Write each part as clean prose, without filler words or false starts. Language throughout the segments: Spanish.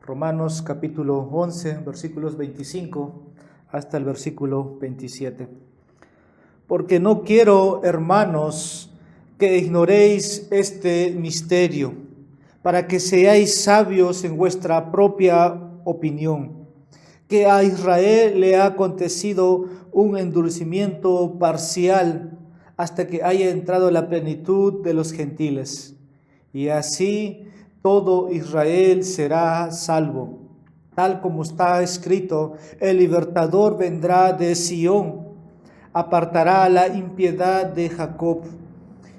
Romanos capítulo 11, versículos 25 hasta el versículo 27. Porque no quiero, hermanos, que ignoréis este misterio, para que seáis sabios en vuestra propia opinión, que a Israel le ha acontecido un endurecimiento parcial hasta que haya entrado la plenitud de los gentiles. Y así todo Israel será salvo. Tal como está escrito, el libertador vendrá de Sión, apartará la impiedad de Jacob.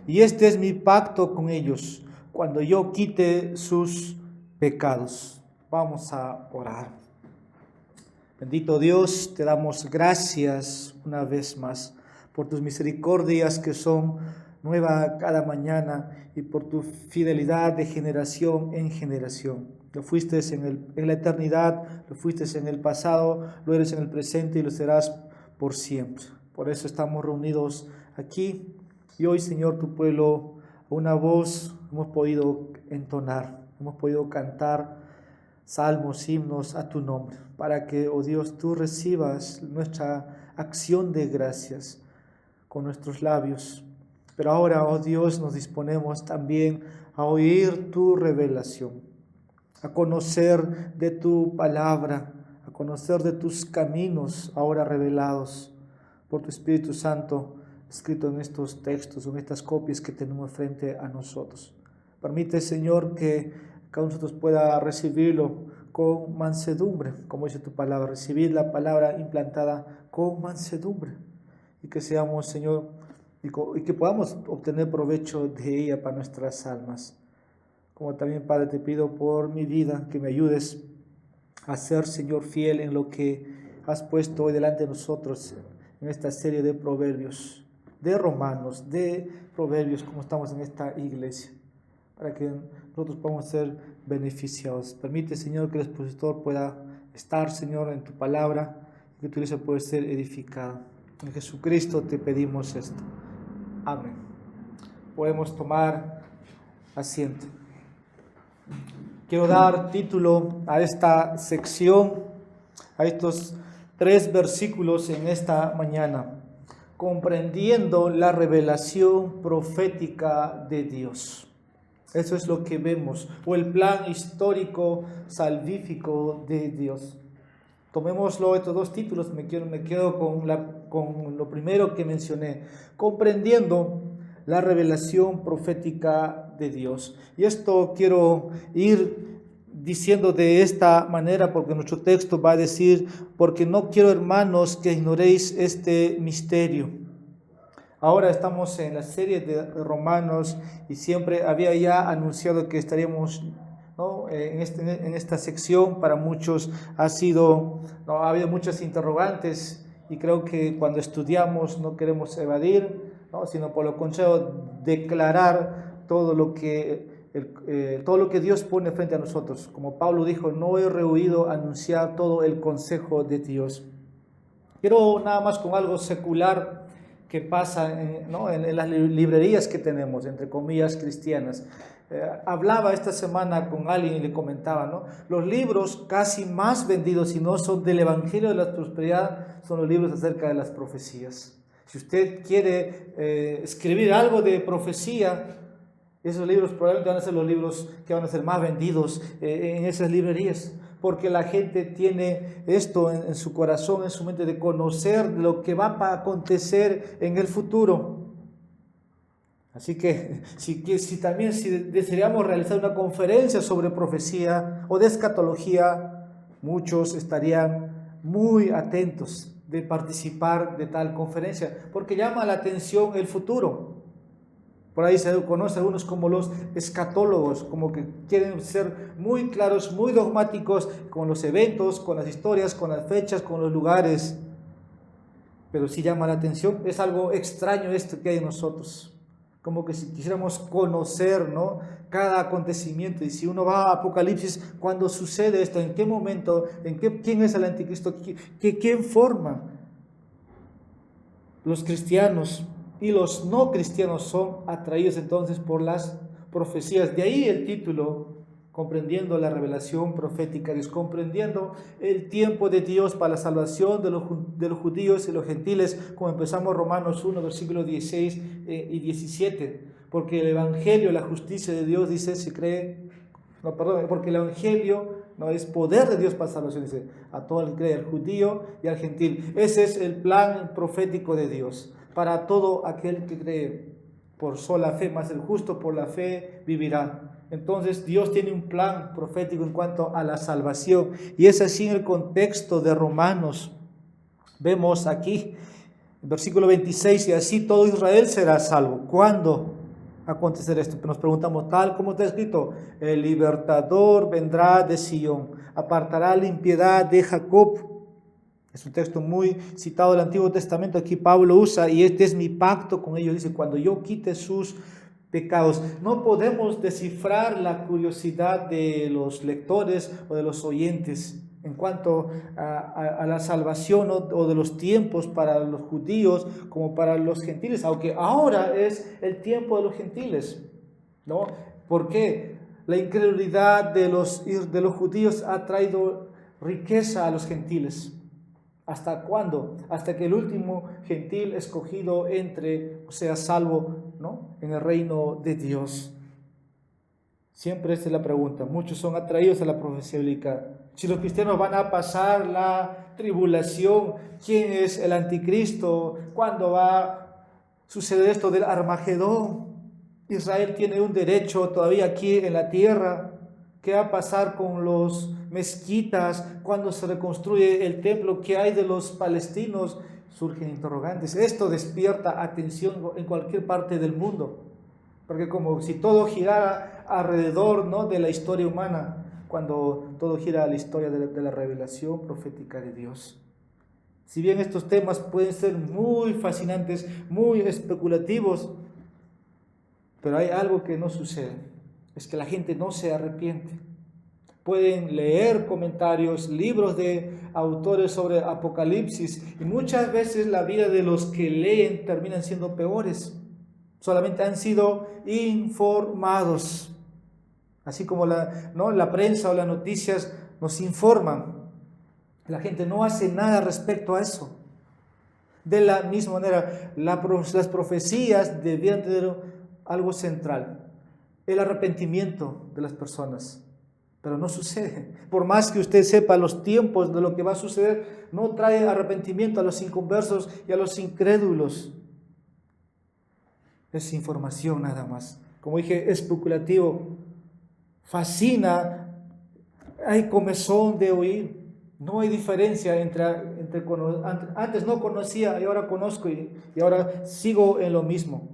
Y este es mi pacto con ellos, cuando yo quite sus pecados. Vamos a orar. Bendito Dios, te damos gracias una vez más por tus misericordias que son nuevas cada mañana y por tu fidelidad de generación en generación. Lo fuiste en la eternidad, lo fuiste en el pasado, lo eres en el presente y lo serás por siempre. Por eso estamos reunidos aquí y hoy, Señor, tu pueblo, a una voz hemos podido entonar, hemos podido cantar salmos, himnos a tu nombre, para que, oh Dios, tú recibas nuestra acción de gracias con nuestros labios. Pero ahora, oh Dios, nos disponemos también a oír tu revelación, a conocer de tu palabra, a conocer de tus caminos ahora revelados por tu Espíritu Santo, escrito en estos textos, en estas copias que tenemos frente a nosotros. Permite, Señor, que cada uno de nosotros pueda recibirlo con mansedumbre, como dice tu palabra, recibir la palabra implantada con mansedumbre, y que seamos, Señor, y que podamos obtener provecho de ella para nuestras almas. Como también, Padre, te pido por mi vida que me ayudes a ser, Señor, fiel en lo que has puesto hoy delante de nosotros en esta serie de proverbios, de Romanos, de proverbios, como estamos en esta iglesia, para que nosotros podamos ser beneficiados. Permite, Señor, que el expositor pueda estar, Señor, en tu palabra, y que tu iglesia pueda ser edificada. En Jesucristo te pedimos esto. Amén. Podemos tomar asiento. Quiero dar título a esta sección, a estos 3 versículos en esta mañana: comprendiendo la revelación profética de Dios. Eso es lo que vemos, o el plan histórico salvífico de Dios. Tomémoslo, estos 2 títulos, me quedo con lo primero que mencioné: comprendiendo la revelación profética de Dios. Y esto quiero ir diciendo de esta manera, porque nuestro texto va a decir: porque no quiero, hermanos, que ignoréis este misterio. Ahora estamos en la serie de Romanos y siempre había ya anunciado que estaríamos, ¿no?, en esta sección. Para muchos ha habido muchas interrogantes, y creo que cuando estudiamos no queremos evadir, ¿no?, sino por lo contrario declarar todo lo que Dios pone frente a nosotros. Como Pablo dijo: no he rehuido anunciar todo el consejo de Dios. Quiero nada más con algo secular que pasa en las librerías que tenemos, entre comillas, cristianas. Hablaba esta semana con alguien y le comentaba, ¿no?, los libros casi más vendidos, si no son del Evangelio de la Prosperidad, son los libros acerca de las profecías. Si usted quiere escribir algo de profecía, esos libros probablemente van a ser los libros que van a ser más vendidos en esas librerías, porque la gente tiene esto en su corazón, en su mente, de conocer lo que va a acontecer en el futuro. Así que si desearíamos realizar una conferencia sobre profecía o de escatología, muchos estarían muy atentos de participar de tal conferencia, porque llama la atención el futuro. Por ahí se conoce a algunos como los escatólogos, como que quieren ser muy claros, muy dogmáticos con los eventos, con las historias, con las fechas, con los lugares. Pero sí llama la atención, es algo extraño esto que hay en nosotros. Como que si quisiéramos conocer, ¿no?, cada acontecimiento. Y si uno va a Apocalipsis, ¿cuándo sucede esto? ¿En qué momento? ¿Quién es el anticristo? ¿Quién forma? Los cristianos y los no cristianos son atraídos entonces por las profecías. De ahí el título comprendiendo la revelación profética de Dios, comprendiendo el tiempo de Dios para la salvación de los judíos y los gentiles, como empezamos Romanos 1, versículos 16 y 17, porque el Evangelio, la justicia de Dios, dice, se cree, no, perdón, porque el Evangelio no es poder de Dios para salvación, dice, a todo el que cree, al judío y al gentil. Ese es el plan profético de Dios, para todo aquel que cree, por sola fe, mas el justo por la fe vivirá. Entonces Dios tiene un plan profético en cuanto a la salvación, y es así en el contexto de Romanos. Vemos aquí, en versículo 26, y así todo Israel será salvo. ¿Cuándo acontecerá esto? Nos preguntamos, tal como está escrito, el libertador vendrá de Sion, apartará la impiedad de Jacob. Es un texto muy citado del Antiguo Testamento, aquí Pablo usa, y este es mi pacto con ellos, dice, cuando yo quite sus pecados. No podemos descifrar la curiosidad de los lectores o de los oyentes en cuanto a la salvación o de los tiempos para los judíos como para los gentiles, aunque ahora es el tiempo de los gentiles, ¿no? ¿Por qué? La incredulidad de los judíos ha traído riqueza a los gentiles. ¿Hasta cuándo? Hasta que el último gentil escogido entre, sea salvo, ¿no?, en el reino de Dios. Siempre esta es la pregunta. Muchos son atraídos a la profecía bíblica. Si los cristianos van a pasar la tribulación, ¿quién es el anticristo? ¿Cuándo va a suceder esto del Armagedón? Israel tiene un derecho todavía aquí en la tierra. ¿Qué va a pasar con los mezquitas cuando se reconstruye el templo? ¿Qué hay de los palestinos? Surgen interrogantes. Esto despierta atención en cualquier parte del mundo, porque como si todo girara alrededor, ¿no?, de la historia humana, cuando todo gira a la historia de la revelación profética de Dios. Si bien estos temas pueden ser muy fascinantes, muy especulativos, pero hay algo que no sucede. Es que la gente no se arrepiente. Pueden leer comentarios, libros de autores sobre Apocalipsis, y muchas veces la vida de los que leen terminan siendo peores. Solamente han sido informados. Así como la prensa o las noticias nos informan, la gente no hace nada respecto a eso. De la misma manera, las profecías debían tener algo central: el arrepentimiento de las personas. Pero no sucede. Por más que usted sepa los tiempos de lo que va a suceder, no trae arrepentimiento a los inconversos y a los incrédulos. Es información nada más. Como dije, especulativo. Fascina. Hay comezón de oír. No hay diferencia entre antes no conocía y ahora conozco, y ahora sigo en lo mismo.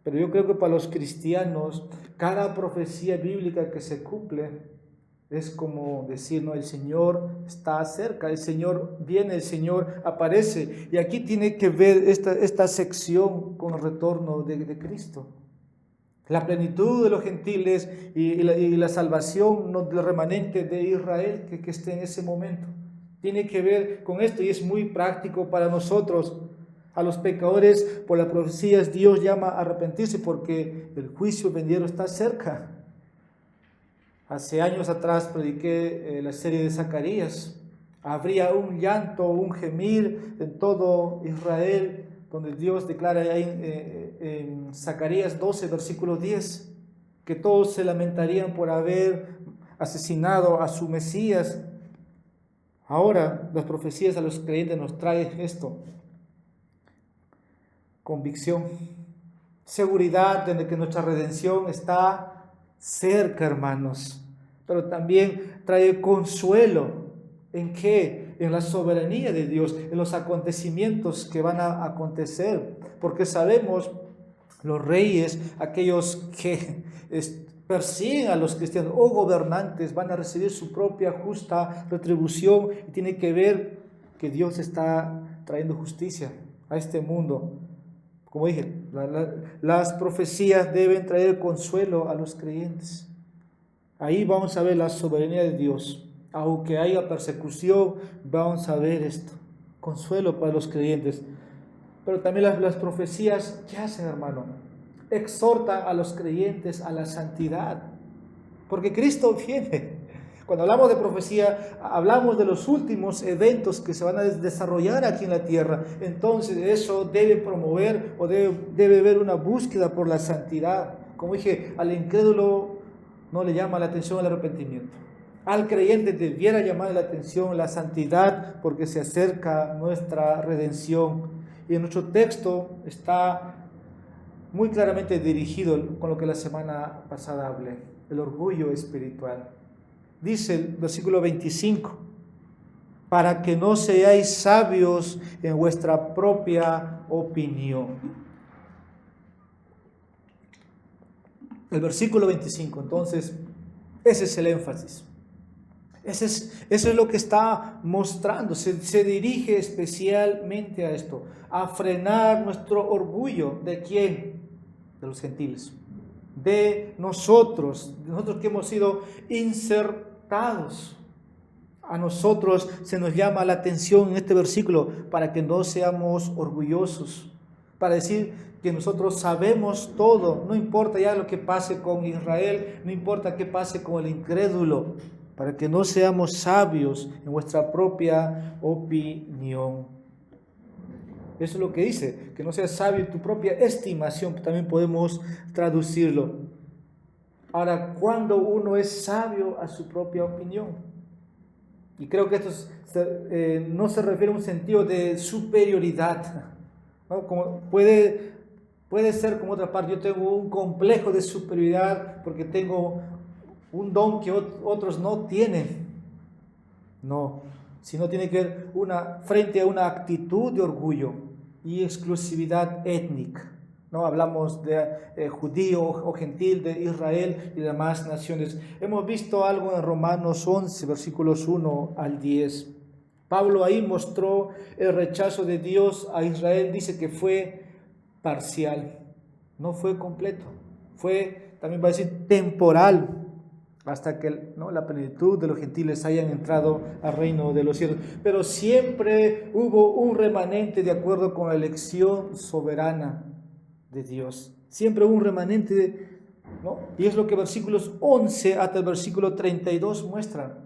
Pero yo creo que para los cristianos, cada profecía bíblica que se cumple es como decir, no, el Señor está cerca, el Señor viene, el Señor aparece. Y aquí tiene que ver esta sección con el retorno de Cristo. La plenitud de los gentiles y la salvación, ¿no?, del remanente de Israel que esté en ese momento. Tiene que ver con esto, y es muy práctico para nosotros. A los pecadores, por las profecías, Dios llama a arrepentirse porque el juicio venidero está cerca. Hace años atrás prediqué la serie de Zacarías. Habría un llanto, un gemir en todo Israel, donde Dios declara ahí en Zacarías 12, versículo 10, que todos se lamentarían por haber asesinado a su Mesías. Ahora las profecías a los creyentes nos traen esto: convicción, seguridad de que nuestra redención está cerca, hermanos. Pero también trae consuelo. ¿En qué? En la soberanía de Dios, en los acontecimientos que van a acontecer. Porque sabemos, los reyes, aquellos que persiguen a los cristianos o gobernantes, van a recibir su propia justa retribución, y tiene que ver que Dios está trayendo justicia a este mundo. Como dije, las profecías deben traer consuelo a los creyentes. Ahí vamos a ver la soberanía de Dios. Aunque haya persecución, vamos a ver esto: consuelo para los creyentes. Pero también las profecías, ¿qué hacen, hermano? Exhortan a los creyentes a la santidad. porque Cristo viene. Cuando hablamos de profecía, hablamos de los últimos eventos que se van a desarrollar aquí en la tierra. Entonces eso debe promover o debe haber una búsqueda por la santidad. Como dije, al incrédulo no le llama la atención el arrepentimiento. Al creyente debiera llamar la atención la santidad, porque se acerca nuestra redención. Y en nuestro texto está muy claramente dirigido con lo que la semana pasada hablé, el orgullo espiritual. Dice el versículo 25, para que no seáis sabios en vuestra propia opinión. El versículo 25, entonces, ese es el énfasis. Eso es lo que está mostrando. Se dirige especialmente a esto, a frenar nuestro orgullo. ¿De quién? De los gentiles. De nosotros que hemos sido insertados. A nosotros se nos llama la atención en este versículo para que no seamos orgullosos, para decir que nosotros sabemos todo, no importa ya lo que pase con Israel, no importa qué pase con el incrédulo, para que no seamos sabios en vuestra propia opinión. Eso es lo que dice, que no seas sabio en tu propia estimación, también podemos traducirlo. Ahora, ¿cuándo uno es sabio a su propia opinión? Y creo que esto no se refiere a un sentido de superioridad, ¿no? Como puede ser como otra parte, yo tengo un complejo de superioridad porque tengo un don que otros no tienen. No, sino tiene que ver frente a una actitud de orgullo y exclusividad étnica. No hablamos de judío o gentil, de Israel y demás naciones. Hemos visto algo en Romanos 11, versículos 1 al 10. Pablo ahí mostró el rechazo de Dios a Israel. Dice que fue parcial, no fue completo. Fue, también va a decir, temporal, hasta que la plenitud de los gentiles hayan entrado al reino de los cielos. Pero siempre hubo un remanente de acuerdo con la elección soberana de Dios. Siempre hubo un remanente, ¿no? Y es lo que versículos 11 hasta el versículo 32 muestran.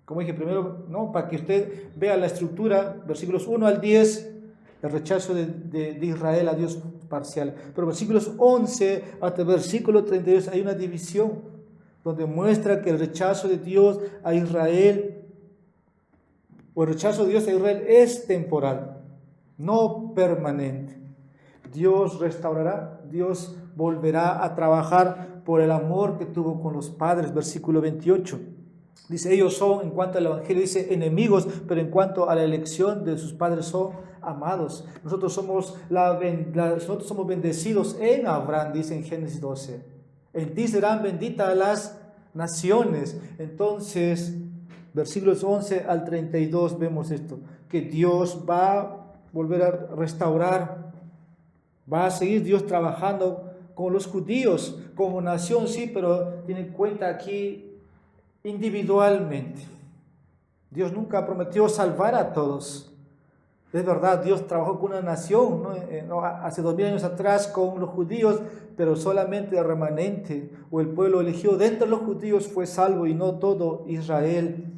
Como dije primero, ¿no? Para que usted vea la estructura, versículos 1 al 10, el rechazo de Israel a Dios parcial. Pero versículos 11 hasta el versículo 32 hay una división, donde muestra que el rechazo de Dios a Israel, o el rechazo de Dios a Israel es temporal, no permanente. Dios restaurará, Dios volverá a trabajar por el amor que tuvo con los padres, versículo 28. Dice, ellos son, en cuanto al Evangelio, dice enemigos, pero en cuanto a la elección de sus padres son amados. Nosotros somos bendecidos en Abraham, dice en Génesis 12. En ti serán benditas las naciones. Entonces, versículos 11 al 32 vemos esto, que Dios va a volver a restaurar, va a seguir Dios trabajando con los judíos como nación, sí, pero tiene en cuenta aquí individualmente. Dios nunca prometió salvar a todos. Es verdad, Dios trabajó con una nación, ¿no? Hace 2000 años atrás con los judíos, pero solamente el remanente o el pueblo elegido dentro de los judíos fue salvo y no todo Israel.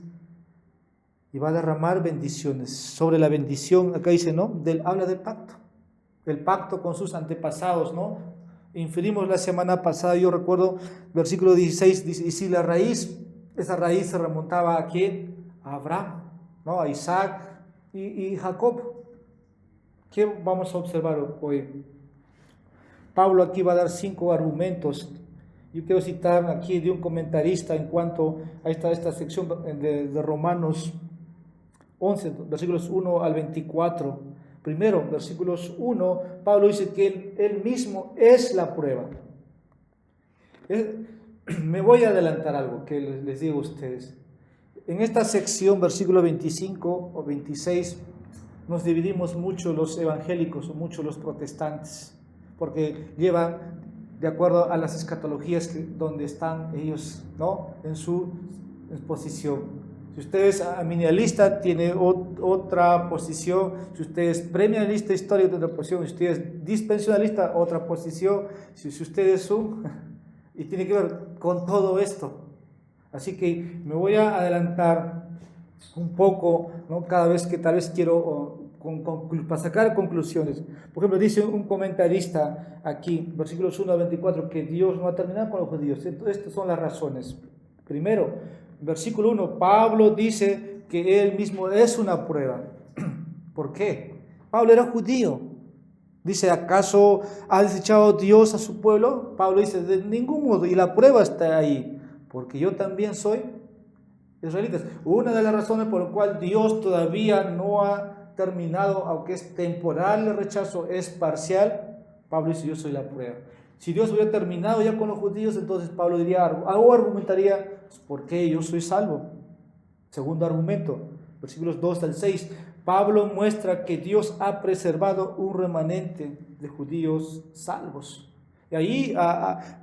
Y va a derramar bendiciones. Sobre la bendición, acá dice, ¿no? Habla del pacto. El pacto con sus antepasados, ¿no? Inferimos la semana pasada, yo recuerdo, versículo 16, dice, y si esa raíz se remontaba ¿a quién? A Abraham, ¿no? A Isaac y Jacob. ¿Qué vamos a observar hoy? Pablo aquí va a dar 5 argumentos. Yo quiero citar aquí de un comentarista en cuanto a esta sección de Romanos 11, versículos 1 al 24. Primero, versículos 1, Pablo dice que él mismo es la prueba. Me voy a adelantar algo que les digo a ustedes. En esta sección, versículo 25 o 26, nos dividimos mucho los evangélicos o mucho los protestantes, porque llevan de acuerdo a las escatologías donde están ellos, ¿no? En su exposición. Si usted es aminialista, tiene otra posición. Si usted es premialista histórico, otra posición. Si usted es dispensacionalista, otra posición. Si usted es y tiene que ver con todo esto. Así que me voy a adelantar un poco, ¿no? Cada vez que tal vez quiero para sacar conclusiones. Por ejemplo, dice un comentarista aquí, versículos 1 a 24, que Dios no ha terminado con los judíos. Estas son las razones. Primero, versículo 1, Pablo dice que él mismo es una prueba. ¿Por qué? Pablo era judío. Dice, ¿acaso ha desechado Dios a su pueblo? Pablo dice, de ningún modo, y la prueba está ahí, porque yo también soy israelita. Una de las razones por la cual Dios todavía no ha terminado, aunque es temporal el rechazo, es parcial, Pablo dice, yo soy la prueba. Si Dios hubiera terminado ya con los judíos, entonces Pablo diría, o argumentaría, ¿por qué yo soy salvo? Segundo argumento, versículos 2 al 6, Pablo muestra que Dios ha preservado un remanente de judíos salvos. Y ahí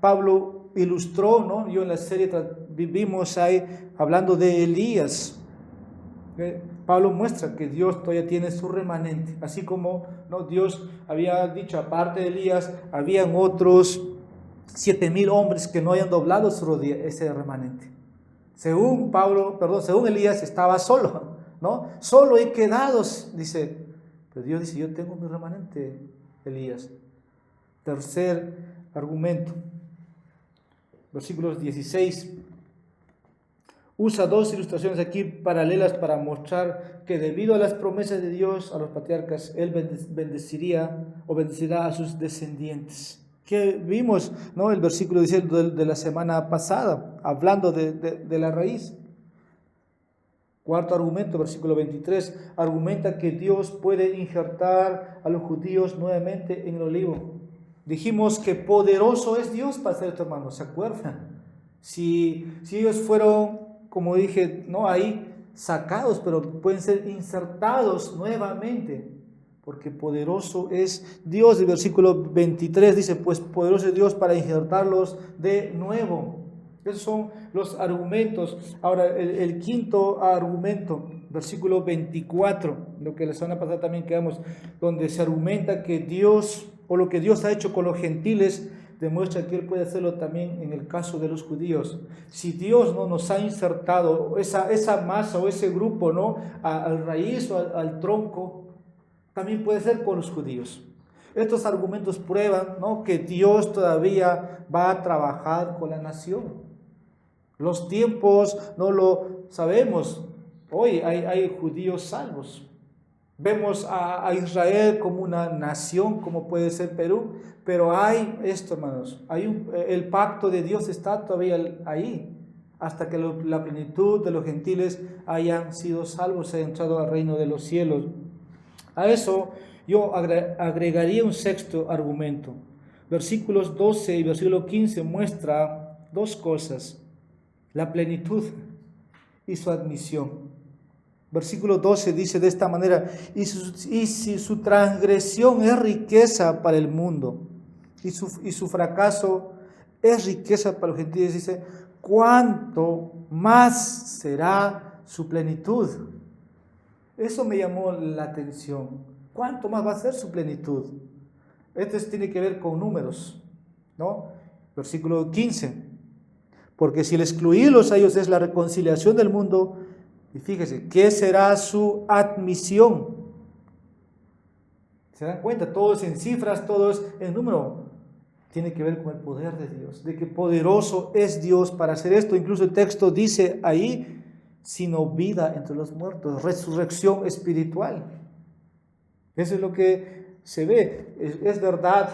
Pablo ilustró, ¿no? Yo en la serie vivimos ahí hablando de Elías. Pablo muestra que Dios todavía tiene su remanente, así como, ¿no? Dios había dicho, aparte de Elías, habían otros 7,000 hombres que no hayan doblado su rodilla, ese remanente. Según Elías estaba solo, ¿no? Solo y quedados, dice. Pero Dios dice, yo tengo mi remanente, Elías. Tercer argumento, versículos 16. Usa dos ilustraciones aquí paralelas para mostrar que debido a las promesas de Dios a los patriarcas, Él bendecirá a sus descendientes. Que vimos, ¿no? El versículo diciendo de la semana pasada, hablando de la raíz. Cuarto argumento, versículo 23, argumenta que Dios puede injertar a los judíos nuevamente en el olivo. Dijimos que poderoso es Dios para hacer esto, hermanos, ¿se acuerdan? Si ellos fueron, como dije, no ahí sacados, pero pueden ser insertados nuevamente, porque poderoso es Dios. El versículo 23 dice, pues poderoso es Dios para injertarlos de nuevo. Esos son los argumentos. Ahora, el quinto argumento, versículo 24, lo que la semana pasada también quedamos, donde se argumenta que Dios, o lo que Dios ha hecho con los gentiles, demuestra que Él puede hacerlo también en el caso de los judíos. Si Dios no nos ha insertado esa masa o ese grupo, ¿no? Al raíz o al tronco, también puede ser con los judíos. Estos argumentos prueban, ¿no? Que Dios todavía va a trabajar con la nación. Los tiempos no lo sabemos. Hoy hay judíos salvos. Vemos a Israel como una nación, como puede ser Perú, pero hay esto, hermanos, el pacto de Dios está todavía ahí, hasta que la plenitud de los gentiles hayan sido salvos, hayan entrado al reino de los cielos. A eso yo agregaría un sexto argumento. Versículos 12 y versículo 15 muestra dos cosas: la plenitud y su admisión. Versículo 12 dice de esta manera, y si su transgresión es riqueza para el mundo, y su fracaso es riqueza para los gentiles, dice, ¿cuánto más será su plenitud? Eso me llamó la atención. ¿Cuánto más va a ser su plenitud? Esto tiene que ver con números, ¿no? Versículo 15. Porque si el excluirlos a ellos es la reconciliación del mundo, y fíjese, ¿qué será su admisión? ¿Se dan cuenta? Todo es en cifras, todo es en número. Tiene que ver con el poder de Dios, de que poderoso es Dios para hacer esto. Incluso el texto dice ahí, sino vida entre los muertos, resurrección espiritual. Eso es lo que se ve. Es verdad,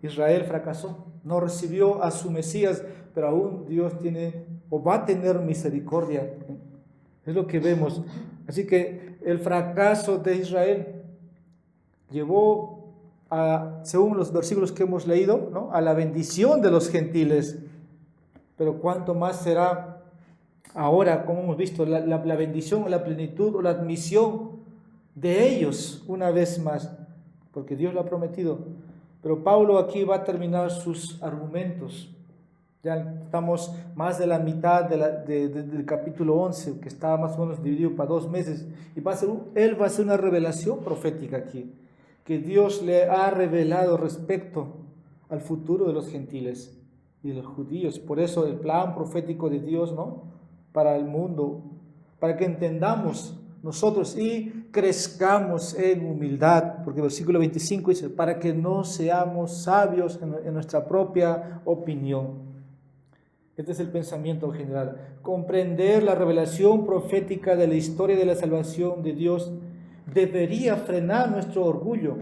Israel fracasó, no recibió a su Mesías, pero aún Dios tiene o va a tener misericordia. Es lo que vemos. Así que el fracaso de Israel llevó según los versículos que hemos leído, ¿no? A la bendición de los gentiles. Pero cuánto más será ahora, como hemos visto, la bendición, la plenitud o la admisión de ellos una vez más, porque Dios lo ha prometido. Pero Pablo aquí va a terminar sus argumentos. Ya estamos más de la mitad del capítulo 11, que está más o menos dividido para 2 meses. Y él va a hacer una revelación profética aquí, que Dios le ha revelado respecto al futuro de los gentiles. y los judíos. Por eso el plan profético de Dios, ¿no?, para el mundo, para que entendamos nosotros y crezcamos en humildad, porque el versículo 25 dice, para que no seamos sabios en nuestra propia opinión. Este es el pensamiento general. Comprender la revelación profética de la historia de la salvación de Dios debería frenar nuestro orgullo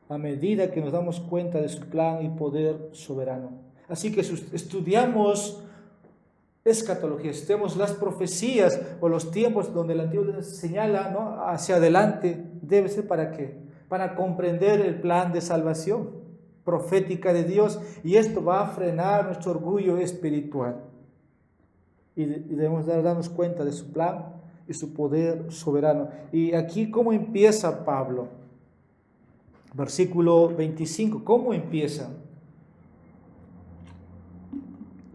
a medida que nos damos cuenta de su plan y poder soberano. Así que estudiamos escatología, estudiamos las profecías o los tiempos donde el Antiguo Testamento señala, ¿no?, hacia adelante. Debe ser ¿para qué? Para comprender el plan de salvación profética de Dios, y esto va a frenar nuestro orgullo espiritual. Y debemos darnos cuenta de su plan y su poder soberano. Y aquí, ¿cómo empieza Pablo? Versículo 25, ¿cómo empieza?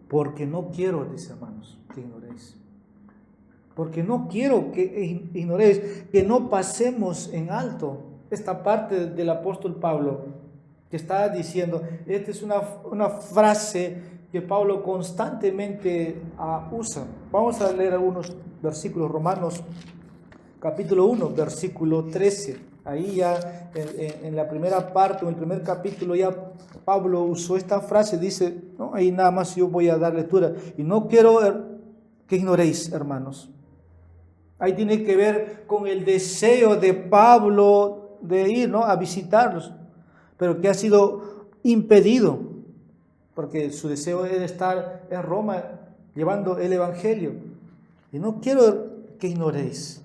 Porque no quiero, dice, hermanos, que ignoréis. Porque no quiero que ignoréis, que no pasemos en alto esta parte del apóstol Pablo, que está diciendo, esta es una frase que Pablo constantemente usa. Vamos a leer algunos versículos. Romanos capítulo 1, versículo 13. Ahí ya en la primera parte, o en el primer capítulo, ya Pablo usó esta frase, dice, ¿no?, ahí nada más yo voy a dar lectura. Y no quiero que ignoréis, hermanos. Ahí tiene que ver con el deseo de Pablo de ir, ¿no?, a visitarlos, pero que ha sido impedido, porque su deseo era estar en Roma llevando el Evangelio. Y no quiero que ignoréis.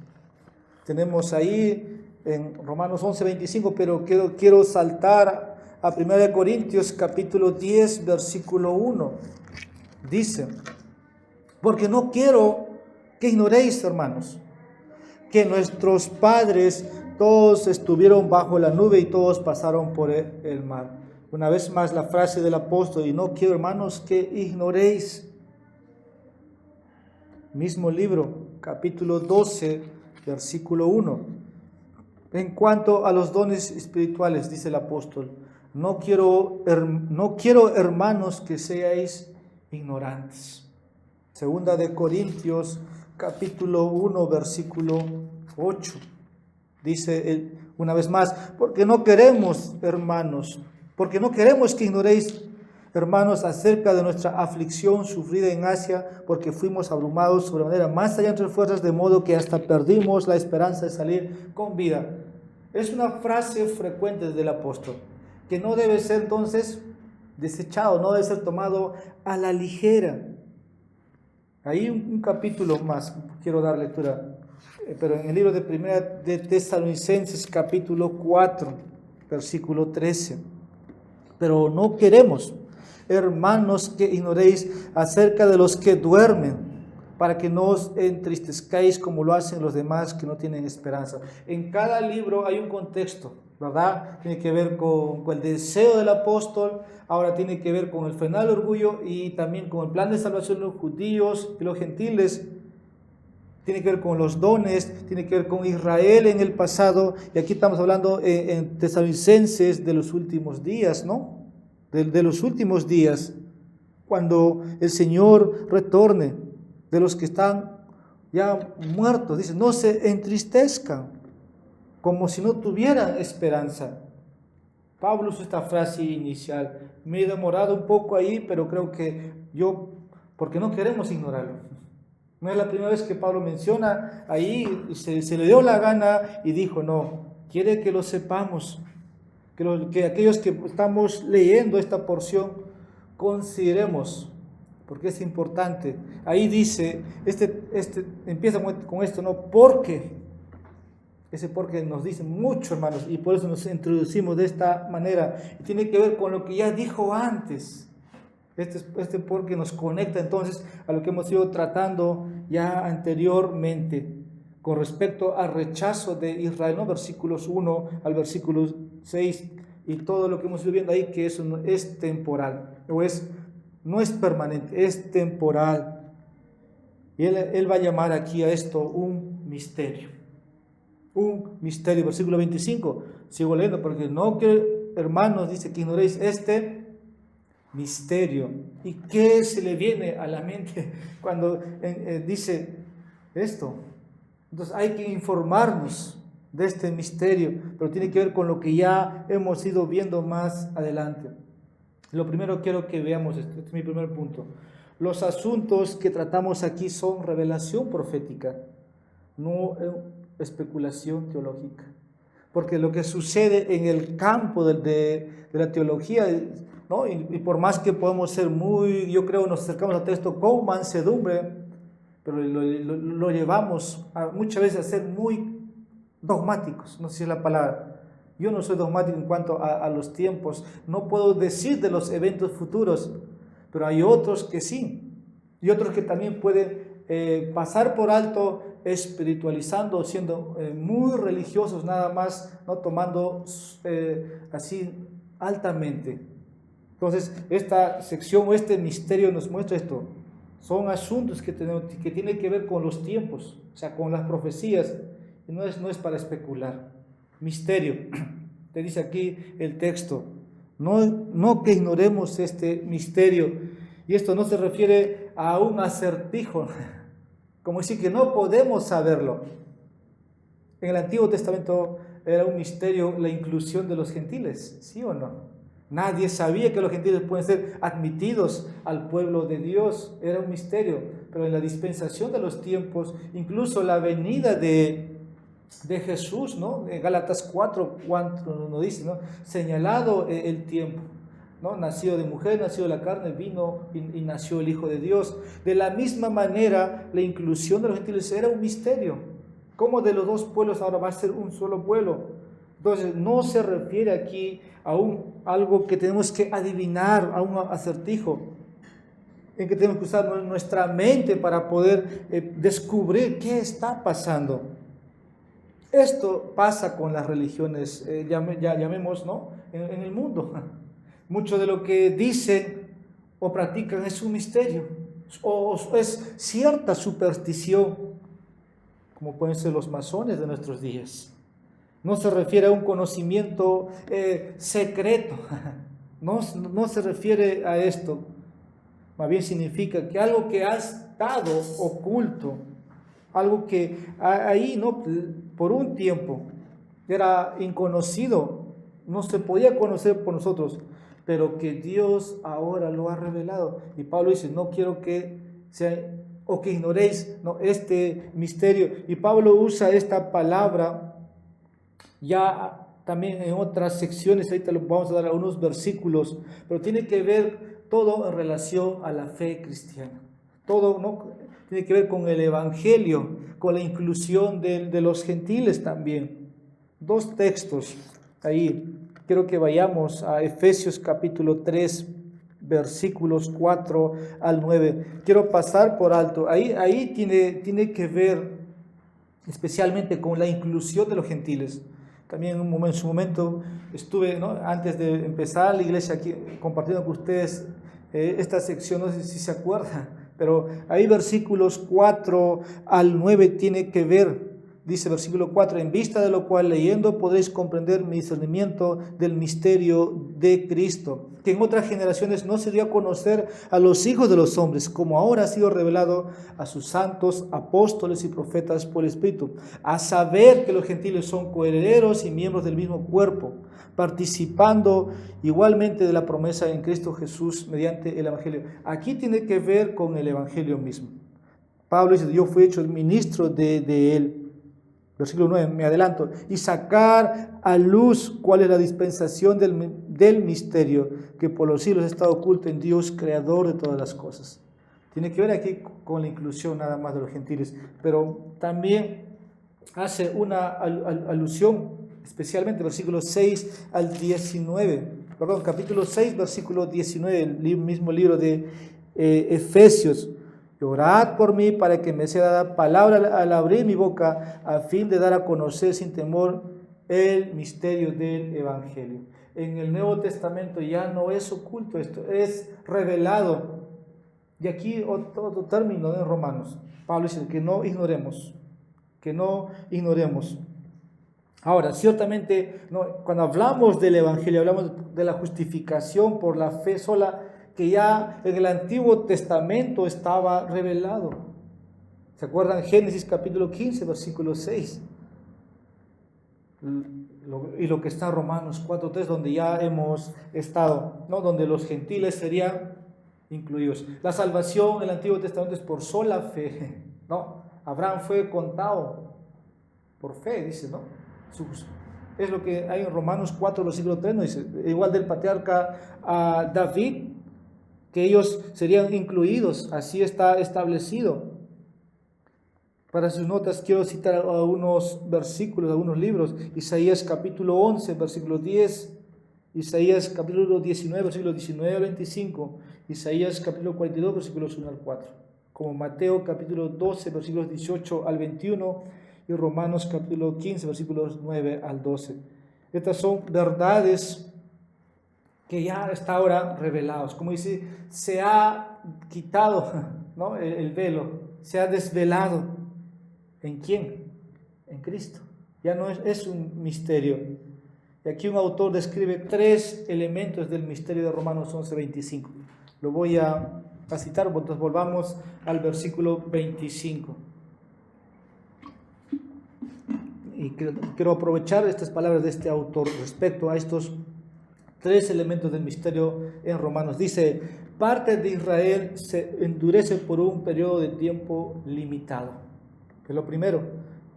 Tenemos ahí en Romanos 11:25, pero quiero saltar a 1 Corintios capítulo 10, versículo 1. Dice, porque no quiero que ignoréis, hermanos, que nuestros padres todos estuvieron bajo la nube y todos pasaron por el mar. Una vez más la frase del apóstol, y no quiero, hermanos, que ignoréis. Mismo libro, capítulo 12, versículo 1. En cuanto a los dones espirituales, dice el apóstol, no quiero, hermanos, que seáis ignorantes. Segunda de Corintios, capítulo 1, versículo 8. Dice una vez más, porque no queremos, hermanos, porque no queremos que ignoréis, hermanos, acerca de nuestra aflicción sufrida en Asia, porque fuimos abrumados sobremanera más allá de nuestras fuerzas, de modo que hasta perdimos la esperanza de salir con vida. Es una frase frecuente del apóstol, que no debe ser entonces desechado, no debe ser tomado a la ligera. Ahí un capítulo más, quiero dar lectura, pero en el libro de Primera de Tesalonicenses, capítulo 4, versículo 13. Pero no queremos, hermanos, que ignoréis acerca de los que duermen, para que no os entristezcáis como lo hacen los demás que no tienen esperanza. En cada libro hay un contexto, ¿verdad? Tiene que ver con el deseo del apóstol, ahora tiene que ver con el frenar el orgullo y también con el plan de salvación de los judíos y los gentiles. Tiene que ver con los dones, tiene que ver con Israel en el pasado, y aquí estamos hablando en Tesalonicenses de los últimos días, ¿no? De los últimos días, cuando el Señor retorne, de los que están ya muertos, dice, no se entristezcan, como si no tuvieran esperanza. Pablo usó esta frase inicial. Me he demorado un poco ahí, pero creo que porque no queremos ignorarlo. No es la primera vez que Pablo menciona ahí, se le dio la gana y dijo, no, quiere que lo sepamos, que aquellos que estamos leyendo esta porción consideremos, porque es importante. Ahí dice, empieza con esto, ¿no? Porque, ese porque nos dice mucho, hermanos, y por eso nos introducimos de esta manera. Y tiene que ver con lo que ya dijo antes. Este porque nos conecta entonces a lo que hemos ido tratando ya anteriormente con respecto al rechazo de Israel, ¿no? Versículos 1 al versículo 6 y todo lo que hemos ido viendo ahí, que eso no es temporal, no es permanente, es temporal. Y él va a llamar aquí a esto un misterio. Un misterio, versículo 25. Sigo leyendo, porque no que, hermanos, dice que ignoréis Misterio. ¿Y qué se le viene a la mente cuando dice esto? Entonces hay que informarnos de este misterio, pero tiene que ver con lo que ya hemos ido viendo más adelante. Lo primero quiero que veamos, este es mi primer punto. Los asuntos que tratamos aquí son revelación profética, no especulación teológica. Porque lo que sucede en el campo de la teología, ¿no? Y por más que podemos ser muy, yo creo, nos acercamos al texto con mansedumbre, pero lo llevamos muchas veces a ser muy dogmáticos, no sé si es la palabra. Yo no soy dogmático en cuanto a los tiempos, no puedo decir de los eventos futuros, pero hay otros que sí, y otros que también pueden pasar por alto espiritualizando, siendo muy religiosos nada más, no tomando así altamente. Entonces, esta sección o este misterio nos muestra esto. Son asuntos que tienen que ver con los tiempos, o sea, con las profecías, y no es para especular. Misterio, te dice aquí el texto. No que ignoremos este misterio, y esto no se refiere a un acertijo, como decir que no podemos saberlo. En el Antiguo Testamento era un misterio la inclusión de los gentiles, ¿sí o no? Nadie sabía que los gentiles pueden ser admitidos al pueblo de Dios, era un misterio, pero en la dispensación de los tiempos, incluso la venida de Jesús, ¿no? En Gálatas 4 nos dice, ¿no? Señalado el tiempo, ¿no? Nacido de mujer, nacido de la carne, vino y nació el Hijo de Dios. De la misma manera, la inclusión de los gentiles era un misterio. ¿Cómo de los dos pueblos ahora va a ser un solo pueblo? Entonces, no se refiere aquí a algo que tenemos que adivinar, a un acertijo, en que tenemos que usar nuestra mente para poder descubrir qué está pasando. Esto pasa con las religiones, llamemos, ¿no? En el mundo. Mucho de lo que dicen o practican es un misterio, o es cierta superstición, como pueden ser los masones de nuestros días. No se refiere a un conocimiento secreto, no se refiere a esto. Más bien significa que algo que ha estado oculto, algo que ahí, ¿no? Por un tiempo era inconocido, no se podía conocer por nosotros, pero que Dios ahora lo ha revelado. Y Pablo dice, no quiero que sea o que ignoréis, ¿no? Este misterio. Y Pablo usa esta palabra ya también en otras secciones, ahorita les vamos a dar algunos versículos, pero tiene que ver todo en relación a la fe cristiana. Todo, ¿no? Tiene que ver con el evangelio, con la inclusión de los gentiles también. Dos textos ahí. Quiero que vayamos a Efesios capítulo 3, versículos 4 al 9. Quiero pasar por alto. Ahí tiene que ver especialmente con la inclusión de los gentiles. También en su momento estuve, ¿no? Antes de empezar la iglesia aquí compartiendo con ustedes esta sección, no sé si se acuerdan, pero ahí versículos 4 al 9 tiene que ver. Dice versículo 4, en vista de lo cual leyendo podréis comprender mi discernimiento del misterio de Cristo, que en otras generaciones no se dio a conocer a los hijos de los hombres, como ahora ha sido revelado a sus santos apóstoles y profetas por el Espíritu, a saber que los gentiles son coherederos y miembros del mismo cuerpo, participando igualmente de la promesa en Cristo Jesús mediante el Evangelio. Aquí tiene que ver con el Evangelio mismo. Pablo dice, yo fui hecho ministro de él. Versículo 9, me adelanto, y sacar a luz cuál es la dispensación del misterio que por los siglos está oculto en Dios, creador de todas las cosas. Tiene que ver aquí con la inclusión nada más de los gentiles, pero también hace una alusión, especialmente versículos 6 al 19, perdón, capítulo 6, versículo 19, el mismo libro de Efesios. Orad por mí para que me sea dada palabra al abrir mi boca, a fin de dar a conocer sin temor el misterio del Evangelio. En el Nuevo Testamento ya no es oculto esto, es revelado. Y aquí otro término en Romanos. Pablo dice que no ignoremos, que no ignoremos. Ahora, ciertamente, cuando hablamos del Evangelio, hablamos de la justificación por la fe sola, que ya en el Antiguo Testamento estaba revelado. ¿Se acuerdan? Génesis capítulo 15, versículo 6. Y lo que está en Romanos 4:3, donde ya hemos estado, ¿no? Donde los gentiles serían incluidos. La salvación en el Antiguo Testamento es por sola fe, ¿no? Abraham fue contado por fe, dice, ¿no? Es lo que hay en Romanos 4, versículo 3, ¿no? Dice, igual del patriarca a David, que ellos serían incluidos, así está establecido. Para sus notas quiero citar algunos versículos, algunos libros. Isaías capítulo 11, versículo 10, Isaías capítulo 19, versículos 19 al 25, Isaías capítulo 42, versículos 1 al 4, como Mateo capítulo 12, versículos 18 al 21 y Romanos capítulo 15, versículos 9 al 12. Estas son verdades que ya está ahora revelados. Como dice, se ha quitado, ¿no? el velo, se ha desvelado. ¿En quién? En Cristo. Ya no es un misterio. Y aquí un autor describe 3 elementos del misterio de Romanos 11:25. Lo voy a citar, entonces volvamos al versículo 25. Y quiero aprovechar estas palabras de este autor respecto a estos 3 elementos del misterio en Romanos. Dice, parte de Israel se endurece por un periodo de tiempo limitado. Es lo primero,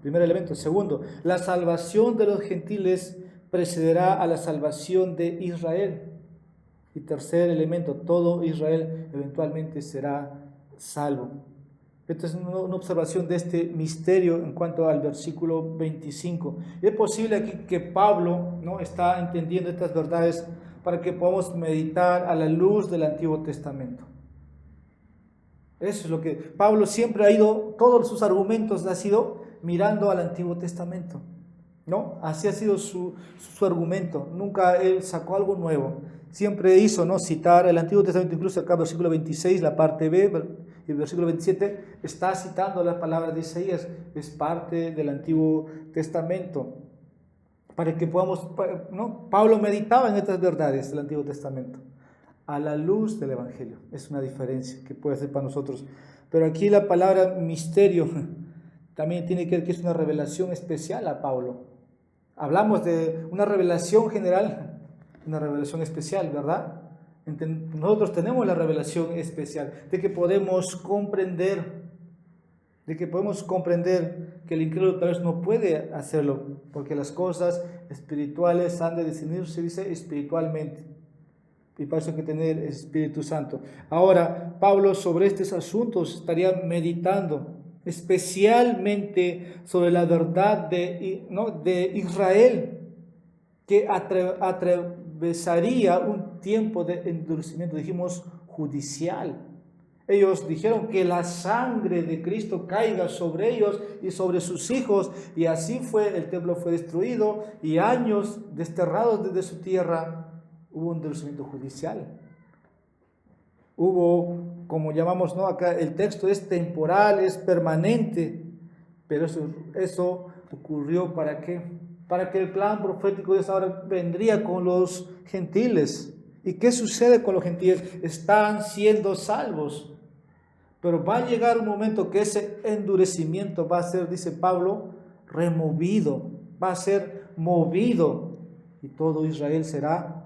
primer elemento. Segundo, la salvación de los gentiles precederá a la salvación de Israel. Y tercer elemento, todo Israel eventualmente será salvo. Esta es una observación de este misterio en cuanto al versículo 25. Es posible aquí que Pablo, ¿no?, está entendiendo estas verdades para que podamos meditar a la luz del Antiguo Testamento. Eso es lo que Pablo siempre ha ido, todos sus argumentos ha sido mirando al Antiguo Testamento, ¿no? Así ha sido su argumento, nunca él sacó algo nuevo, siempre hizo, ¿no?, citar el Antiguo Testamento. Incluso acá versículo 26, la parte B, y el versículo 27, está citando las palabras de Isaías, es parte del Antiguo Testamento, para que podamos, ¿no? Pablo meditaba en estas verdades del Antiguo Testamento a la luz del Evangelio. Es una diferencia que puede ser para nosotros. Pero aquí la palabra misterio también tiene que ver que es una revelación especial a Pablo. Hablamos de una revelación general, una revelación especial, ¿verdad? Nosotros tenemos la revelación especial de que podemos comprender, que el incrédulo tal vez no puede hacerlo, porque las cosas espirituales han de discernirse, dice, espiritualmente. Y para eso hay que tener el Espíritu Santo. Ahora, Pablo sobre estos asuntos estaría meditando especialmente sobre la verdad de Israel, que atravesaría un tiempo de endurecimiento, dijimos, judicial. Ellos dijeron que la sangre de Cristo caiga sobre ellos y sobre sus hijos, y así fue, el templo fue destruido y años desterrados desde su tierra. Hubo un endurecimiento judicial. Hubo, como llamamos, ¿no?, acá el texto es temporal, es permanente, pero eso ocurrió ¿para qué? Para que el plan profético de Dios ahora vendría con los gentiles. ¿Y qué sucede con los gentiles? Están siendo salvos, pero va a llegar un momento que ese endurecimiento va a ser, dice Pablo, removido, va a ser movido, y todo Israel será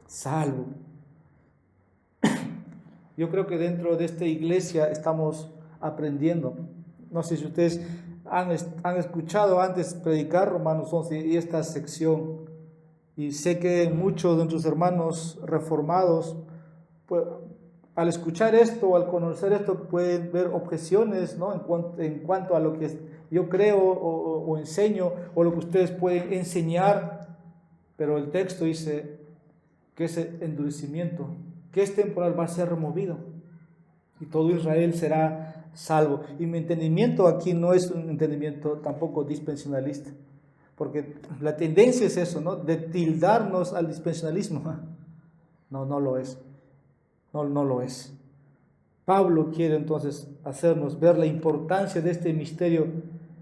salvo. Yo creo que dentro de esta iglesia estamos aprendiendo. No sé si ustedes han escuchado antes predicar Romanos 11 y esta sección, y sé que muchos de nuestros hermanos reformados, pues, al escuchar esto o al conocer esto, pueden ver objeciones, ¿no?, en cuanto a lo que yo creo o enseño, o lo que ustedes pueden enseñar, pero el texto dice que ese endurecimiento, que es temporal, va a ser removido y todo Israel será salvo. Y mi entendimiento aquí no es un entendimiento tampoco dispensacionalista, porque la tendencia es eso, ¿no?, de tildarnos al dispensacionalismo. No lo es. No lo es. Pablo quiere entonces hacernos ver la importancia de este misterio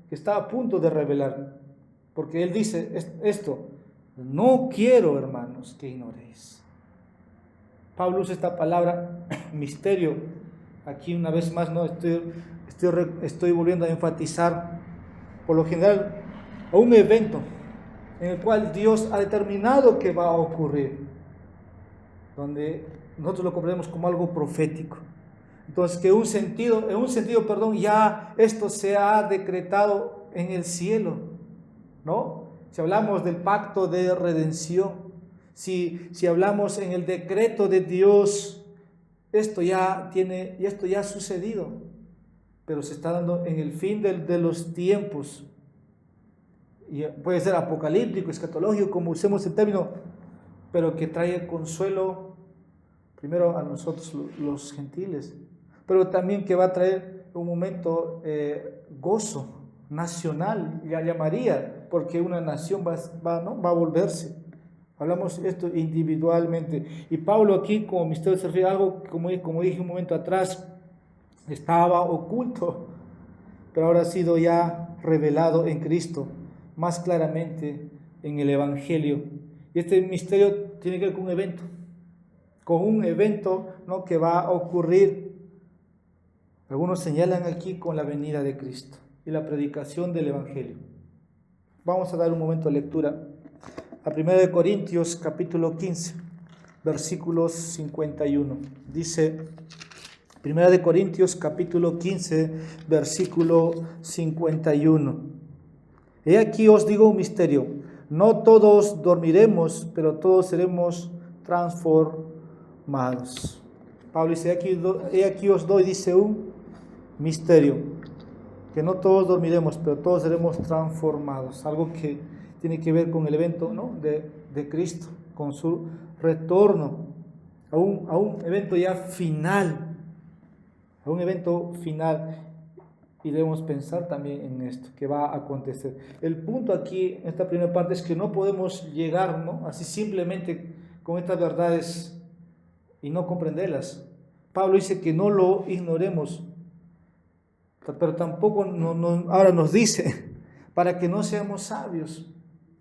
que está a punto de revelar, porque él dice esto: no quiero, hermanos, que ignoréis. Pablo usa esta palabra misterio. Aquí una vez más no estoy volviendo a enfatizar, por lo general, a un evento en el cual Dios ha determinado que va a ocurrir, donde nosotros lo comprendemos como algo profético. Entonces, que en un sentido, ya esto se ha decretado en el cielo, ¿no? Si hablamos del pacto de redención, si hablamos en el decreto de Dios, esto ya ha sucedido, pero se está dando en el fin de los tiempos. Y puede ser apocalíptico, escatológico, como usemos el término, pero que trae consuelo primero a nosotros los gentiles, pero también que va a traer un momento gozo nacional, ya llamaría, porque una nación va a volverse. Hablamos esto individualmente. Y Pablo aquí, como misterio, se refiere a algo, como dije un momento atrás, estaba oculto, pero ahora ha sido ya revelado en Cristo, más claramente en el Evangelio. Y este misterio tiene que ver con un evento, ¿no?, que va a ocurrir. Algunos señalan aquí con la venida de Cristo y la predicación del Evangelio. Vamos a dar un momento de lectura a 1 Corintios capítulo 15, versículos 51. Dice 1 Corintios capítulo 15, versículo 51. He aquí os digo un misterio: no todos dormiremos, pero todos seremos transformados. Pablo dice, he aquí os doy, dice, un misterio, que no todos dormiremos, pero todos seremos transformados. Algo que tiene que ver con el evento, ¿no?, de Cristo, con su retorno a un evento ya final, a un evento final. Y debemos pensar también en esto que va a acontecer. El punto aquí, en esta primera parte, es que no podemos llegar, ¿no?, así simplemente con estas verdades y no comprenderlas. Pablo dice que no lo ignoremos, pero tampoco ahora nos dice para que no seamos sabios.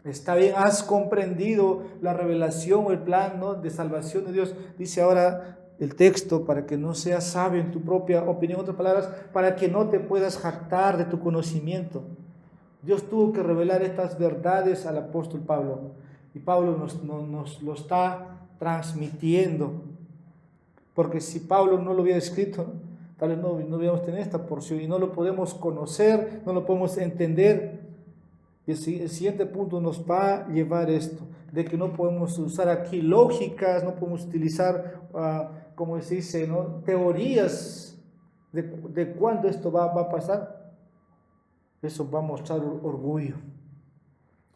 Está bien, has comprendido la revelación o el plan, ¿no?, de salvación de Dios. Dice ahora el texto, para que no seas sabio en tu propia opinión, en otras palabras, para que no te puedas jactar de tu conocimiento. Dios tuvo que revelar estas verdades al apóstol Pablo, y Pablo nos lo está transmitiendo, porque si Pablo no lo hubiera escrito, tal vez no hubiéramos tenido esta porción, y no lo podemos conocer, no lo podemos entender. Y el siguiente punto nos va a llevar esto, de que no podemos usar aquí lógicas, no podemos utilizar, como se dice, ¿no?, teorías de cuándo esto va a pasar. Eso va a mostrar orgullo,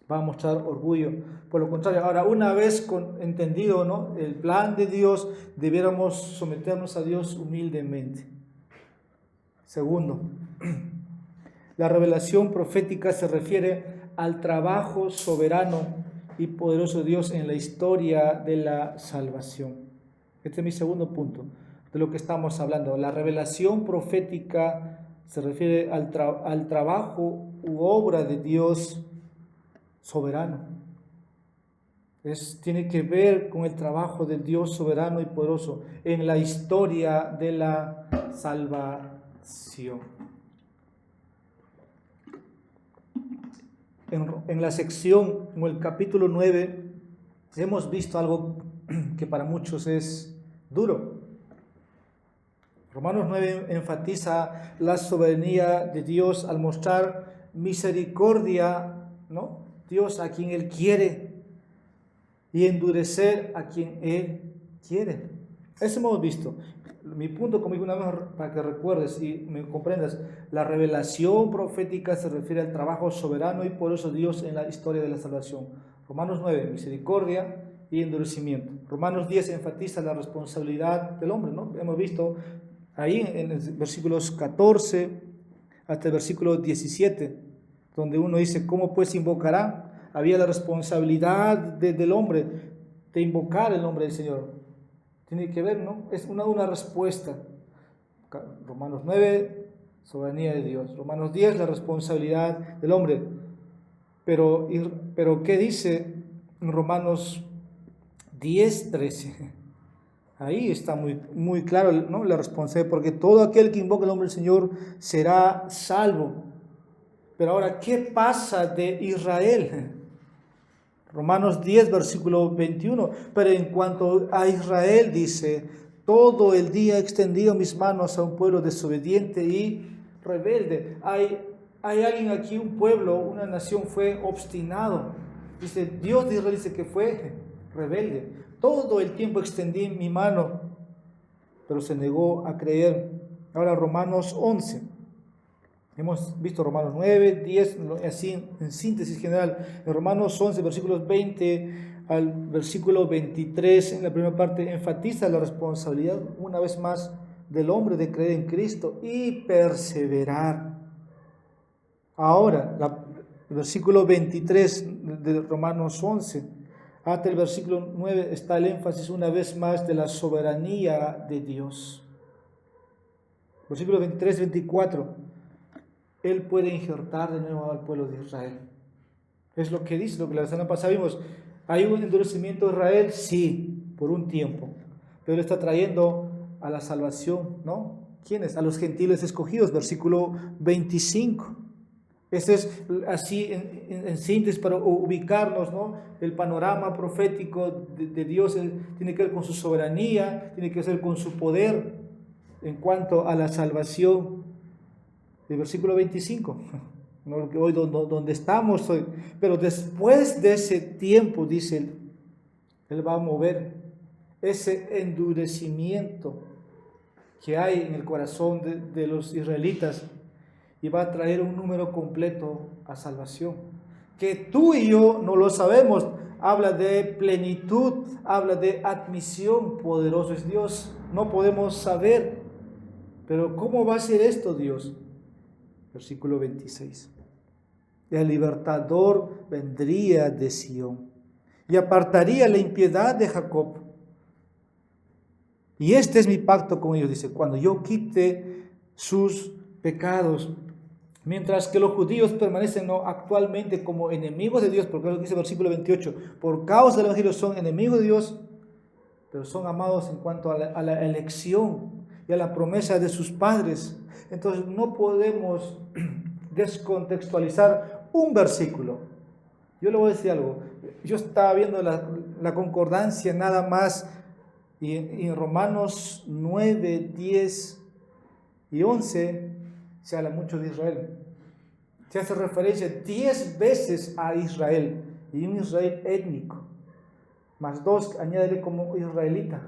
Por lo contrario, ahora, una vez entendido, ¿no?, el plan de Dios, debiéramos someternos a Dios humildemente. Segundo, la revelación profética se refiere al trabajo soberano y poderoso de Dios en la historia de la salvación. Este es mi segundo punto de lo que estamos hablando. La revelación profética se refiere al trabajo u obra de Dios soberano. Tiene que ver con el trabajo del Dios soberano y poderoso en la historia de la salvación. En la sección, en el capítulo 9, hemos visto algo que para muchos es duro. Romanos 9 enfatiza la soberanía de Dios al mostrar misericordia, ¿no?, Dios a quien Él quiere, y endurecer a quien Él quiere. Eso hemos visto. Mi punto, como una vez, para que recuerdes y me comprendas, la revelación profética se refiere al trabajo soberano y poderoso de Dios en la historia de la salvación. Romanos 9, misericordia y endurecimiento. Romanos 10 enfatiza la responsabilidad del hombre, ¿no? Hemos visto ahí en los versículos 14 hasta el versículo 17, donde uno dice, ¿cómo pues invocará? Había la responsabilidad del hombre de invocar el nombre del Señor. Tiene que ver, ¿no? Es una respuesta. Romanos 9, soberanía de Dios. Romanos 10, la responsabilidad del hombre. Pero ¿qué dice en Romanos 10, 13? Ahí está muy claro, ¿no?, la responsabilidad, porque todo aquel que invoque el nombre del Señor será salvo. Pero ahora, ¿qué pasa de Israel? Romanos 10, versículo 21. Pero en cuanto a Israel, dice, todo el día he extendido mis manos a un pueblo desobediente y rebelde. Hay alguien aquí, un pueblo, una nación fue obstinado. Dice, Dios de Israel dice que fue rebelde. Todo el tiempo extendí mi mano, pero se negó a creer. Ahora Romanos 11. Hemos visto Romanos 9, 10, así en síntesis general. En Romanos 11, versículos 20 al versículo 23, en la primera parte, enfatiza la responsabilidad, una vez más, del hombre de creer en Cristo y perseverar. Ahora, el versículo 23 de Romanos 11, hasta el versículo 9, está el énfasis una vez más de la soberanía de Dios. Versículo 23, 24. Él puede injertar de nuevo al pueblo de Israel. Es lo que dice, lo que la semana pasada vimos. ¿Hay un endurecimiento de Israel? Sí, por un tiempo. Pero está trayendo a la salvación, ¿no? ¿Quiénes? A los gentiles escogidos, versículo 25. Este es así en síntesis para ubicarnos, ¿no? El panorama profético de Dios tiene que ver con su soberanía, tiene que ver con su poder en cuanto a la salvación. El versículo 25, no lo que hoy donde estamos hoy, pero después de ese tiempo, dice él va a mover ese endurecimiento que hay en el corazón de los israelitas y va a traer un número completo a salvación, que tú y yo no lo sabemos. Habla de plenitud, habla de admisión. Poderoso es Dios, no podemos saber, pero ¿cómo va a ser esto, Dios? Versículo 26. El libertador vendría de Sión y apartaría la impiedad de Jacob. Y este es mi pacto con ellos, dice, cuando yo quite sus pecados. Mientras que los judíos permanecen actualmente como enemigos de Dios, porque lo que dice el versículo 28, por causa del evangelio son enemigos de Dios, pero son amados en cuanto a la elección y a la promesa de sus padres. Entonces no podemos descontextualizar un versículo. Yo le voy a decir algo. Yo estaba viendo la concordancia nada más y en Romanos 9, 10 y 11 se habla mucho de Israel. Se hace referencia 10 veces a Israel y un Israel étnico, más 2 añádele como israelita.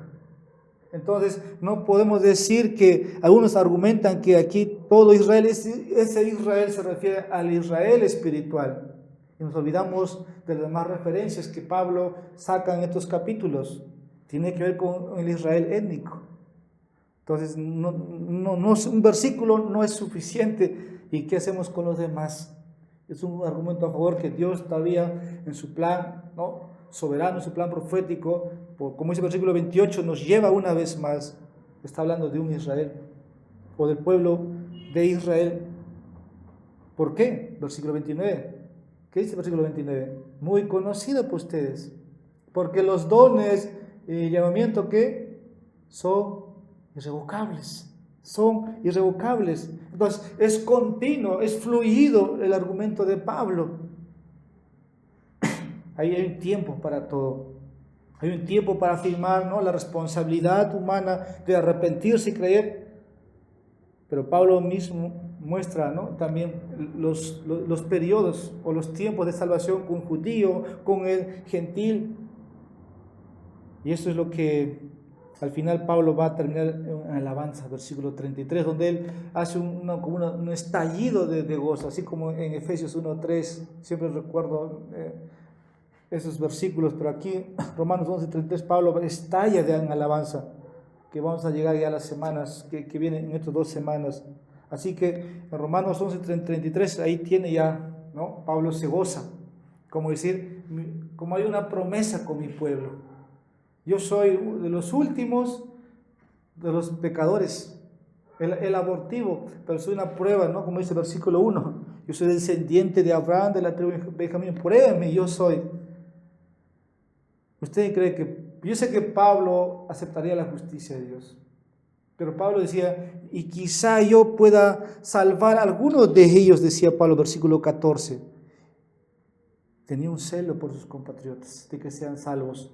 Entonces no podemos decir que algunos argumentan que aquí todo Israel, ese Israel se refiere al Israel espiritual. Y nos olvidamos de las demás referencias que Pablo saca en estos capítulos. Tiene que ver con el Israel étnico. Entonces un versículo no es suficiente. ¿Y qué hacemos con los demás? Es un argumento a favor que Dios todavía en su plan, ¿no?, soberano, en su plan profético, como dice el versículo 28, nos lleva una vez más. Está hablando de un Israel o del pueblo de Israel. ¿Por qué? Versículo 29. ¿Qué dice el versículo 29? Muy conocido por ustedes, porque los dones y llamamiento que son irrevocables. Son irrevocables. Entonces es continuo, es fluido el argumento de Pablo. Ahí hay un tiempo para todo. Hay un tiempo para afirmar, ¿no?, la responsabilidad humana de arrepentirse y creer. Pero Pablo mismo muestra, ¿no?, también los periodos o los tiempos de salvación con el judío, con el gentil. Y eso es lo que al final Pablo va a terminar en alabanza, versículo 33, donde él hace un estallido de gozo, así como en Efesios 1:3. Siempre recuerdo esos versículos, pero aquí Romanos 11:33 Pablo estalla en alabanza, que vamos a llegar ya a las semanas que vienen, en estas 2 semanas. Así que en Romanos 11:33 ahí tiene ya, ¿no?, Pablo se goza, como decir, como hay una promesa con mi pueblo. Yo soy de los últimos de los pecadores, el abortivo, pero soy una prueba, ¿no?, como dice el versículo 1. Yo soy descendiente de Abraham, de la tribu de Benjamín, pruébame, yo soy. ¿Usted cree que Yo sé que Pablo aceptaría la justicia de Dios, pero Pablo decía, y quizá yo pueda salvar a algunos de ellos, decía Pablo, versículo 14. Tenía un celo por sus compatriotas, de que sean salvos.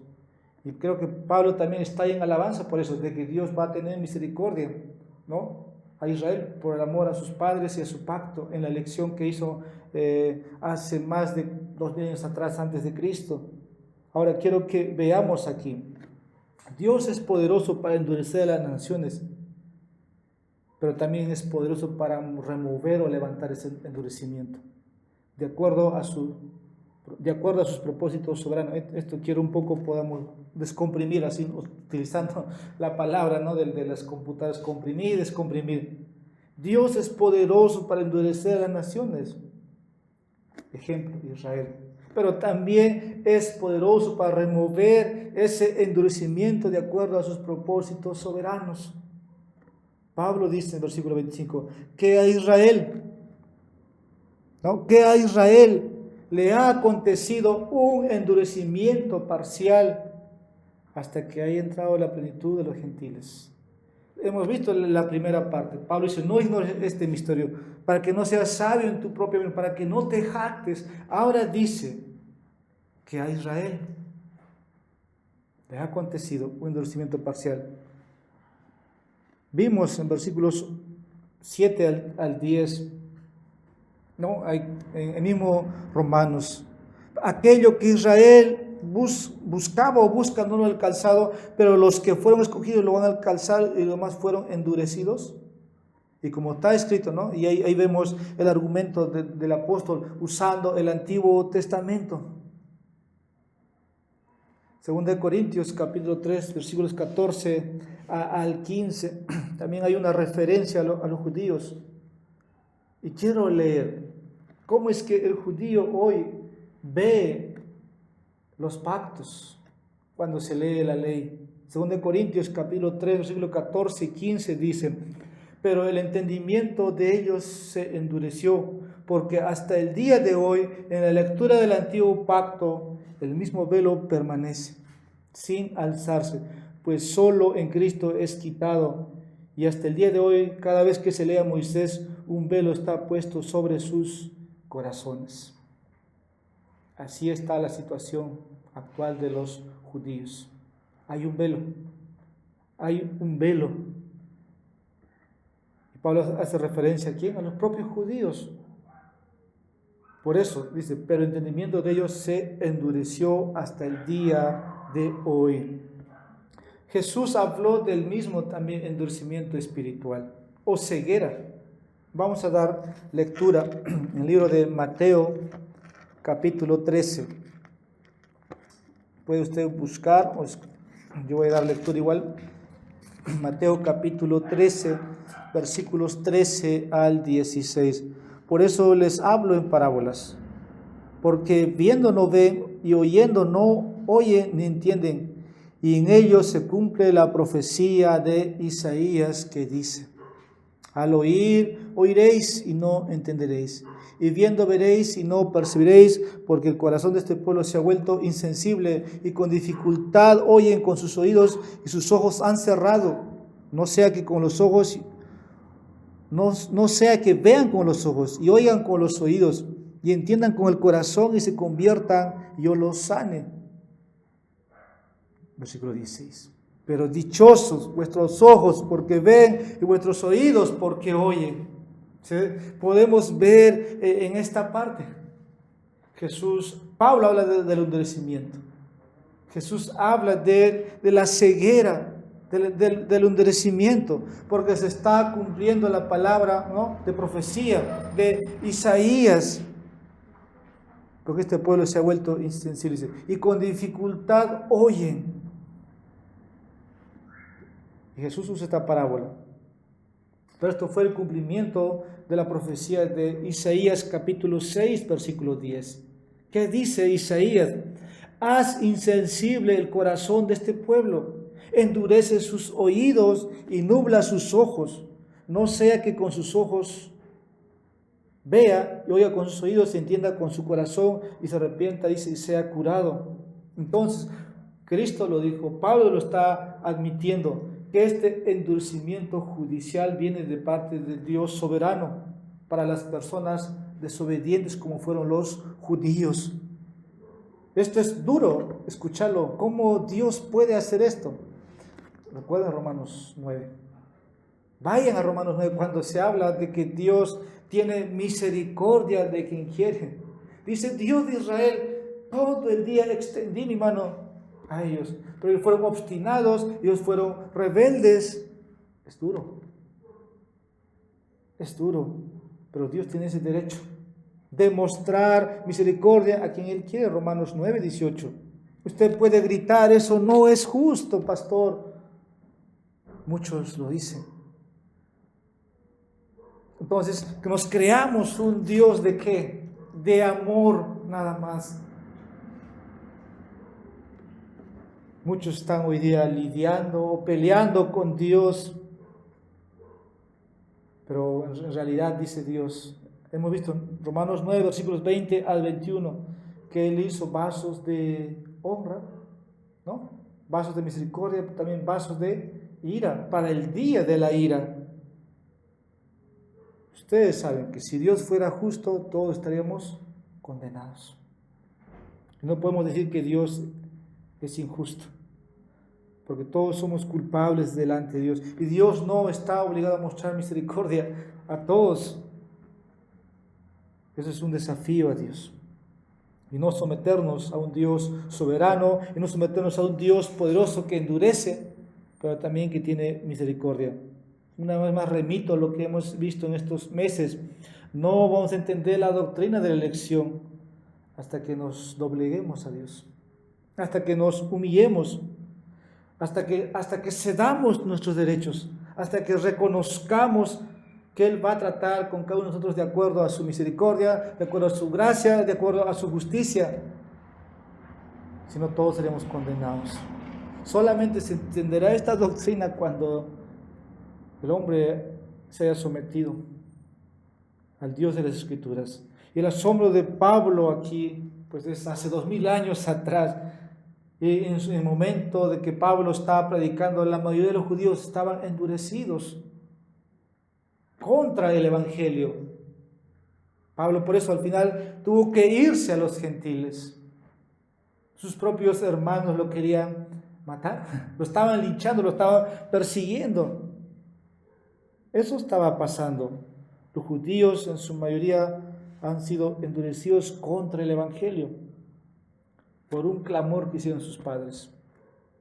Y creo que Pablo también está ahí en alabanza por eso, de que Dios va a tener misericordia, ¿no?, a Israel por el amor a sus padres y a su pacto en la elección que hizo hace más de 2000 años atrás, antes de Cristo. Ahora quiero que veamos aquí. Dios es poderoso para endurecer a las naciones, pero también es poderoso para remover o levantar ese endurecimiento, de acuerdo a sus propósitos soberanos. Esto quiero un poco podamos descomprimir, así utilizando la palabra, ¿no?, de las computadoras, comprimir, descomprimir. Dios es poderoso para endurecer a las naciones, ejemplo, Israel, pero también es poderoso para remover ese endurecimiento de acuerdo a sus propósitos soberanos. Pablo dice en versículo 25 que a Israel, ¿no?, que a Israel le ha acontecido un endurecimiento parcial hasta que haya entrado la plenitud de los gentiles. Hemos visto la primera parte. Pablo dice, no ignores este misterio, para que no seas sabio en tu propia mente, para que no te jactes. Ahora dice que a Israel le ha acontecido un endurecimiento parcial. Vimos en versículos 7 al 10, ¿no?, en el mismo Romanos, aquello que Israel buscaba o busca no lo ha alcanzado, pero los que fueron escogidos lo van a alcanzar y los demás fueron endurecidos. Y como está escrito, ¿no?, y ahí vemos el argumento del apóstol usando el Antiguo Testamento. 2 Corintios capítulo 3 versículos 14 al 15, también hay una referencia a los judíos. Y quiero leer cómo es que el judío hoy ve los pactos cuando se lee la ley. 2 Corintios capítulo 3 versículo 14 y 15 dice, pero el entendimiento de ellos se endureció, porque hasta el día de hoy en la lectura del antiguo pacto el mismo velo permanece sin alzarse, pues solo en Cristo es quitado, y hasta el día de hoy cada vez que se lee a Moisés un velo está puesto sobre sus corazones. Así está la situación actual de los judíos. Hay un velo. Y Pablo hace referencia ¿a quién? A los propios judíos. Por eso dice, pero el entendimiento de ellos se endureció hasta el día de hoy. Jesús habló del mismo también endurecimiento espiritual o ceguera. Vamos a dar lectura en el libro de Mateo, capítulo 13. Puede usted buscar, yo voy a dar lectura igual. Mateo capítulo 13, versículos 13 al 16. Por eso les hablo en parábolas, porque viendo no ven y oyendo no oyen ni entienden. Y en ellos se cumple la profecía de Isaías que dice, al oír, oiréis y no entenderéis, y viendo veréis y no percibiréis, porque el corazón de este pueblo se ha vuelto insensible y con dificultad oyen con sus oídos y sus ojos han cerrado, no sea que con los ojos, no sea que vean con los ojos y oigan con los oídos y entiendan con el corazón y se conviertan y yo los sane. Versículo 16. Pero dichosos vuestros ojos porque ven y vuestros oídos porque oyen. ¿Sí? Podemos ver en esta parte. Pablo habla del endurecimiento. Jesús habla de la ceguera, del endurecimiento, porque se está cumpliendo la palabra, ¿no?, de profecía de Isaías. Porque este pueblo se ha vuelto insensible y con dificultad oyen. Y Jesús usa esta parábola. Pero esto fue el cumplimiento de la profecía de Isaías capítulo 6, versículo 10. ¿Qué dice Isaías? Haz insensible el corazón de este pueblo, endurece sus oídos y nubla sus ojos, no sea que con sus ojos vea y oiga con sus oídos, se entienda con su corazón y se arrepienta, dice, y sea curado. Entonces, Cristo lo dijo, Pablo lo está admitiendo, que este endurecimiento judicial viene de parte del Dios soberano para las personas desobedientes como fueron los judíos. Esto es duro escucharlo. ¿Cómo Dios puede hacer esto? Recuerden Romanos 9. Vayan a Romanos 9 cuando se habla de que Dios tiene misericordia de quien quiere. Dice, Dios de Israel, todo el día extendí mi mano a ellos, pero ellos fueron obstinados, ellos fueron rebeldes. Es duro, pero Dios tiene ese derecho de mostrar misericordia a quien Él quiere. Romanos 9, 18. Usted puede gritar, eso no es justo, pastor. Muchos lo dicen. Entonces, que nos creamos un Dios de ¿qué? De amor, nada más. Muchos están hoy día lidiando o peleando con Dios, pero en realidad dice Dios, hemos visto en Romanos 9, versículos 20 al 21, que Él hizo vasos de honra, ¿no? Vasos de misericordia, también vasos de ira, para el día de la ira. Ustedes saben que si Dios fuera justo, todos estaríamos condenados. No podemos decir que Dios es injusto, porque todos somos culpables delante de Dios. Y Dios no está obligado a mostrar misericordia a todos. Eso es un desafío a Dios. Y no someternos a un Dios soberano, y no someternos a un Dios poderoso que endurece, pero también que tiene misericordia. Una vez más remito a lo que hemos visto en estos meses. No vamos a entender la doctrina de la elección hasta que nos dobleguemos a Dios, hasta que nos humillemos, hasta que cedamos nuestros derechos, hasta que reconozcamos que Él va a tratar con cada uno de nosotros de acuerdo a su misericordia, de acuerdo a su gracia, de acuerdo a su justicia. Si no, todos seremos condenados. Solamente se entenderá esta doctrina cuando el hombre se haya sometido al Dios de las Escrituras. Y el asombro de Pablo aquí, pues es hace 2000 años atrás, y en el momento de que Pablo estaba predicando, la mayoría de los judíos estaban endurecidos contra el Evangelio. Pablo por eso al final tuvo que irse a los gentiles. Sus propios hermanos lo querían matar, lo estaban linchando, lo estaban persiguiendo. Eso estaba pasando. Los judíos en su mayoría han sido endurecidos contra el Evangelio por un clamor que hicieron sus padres.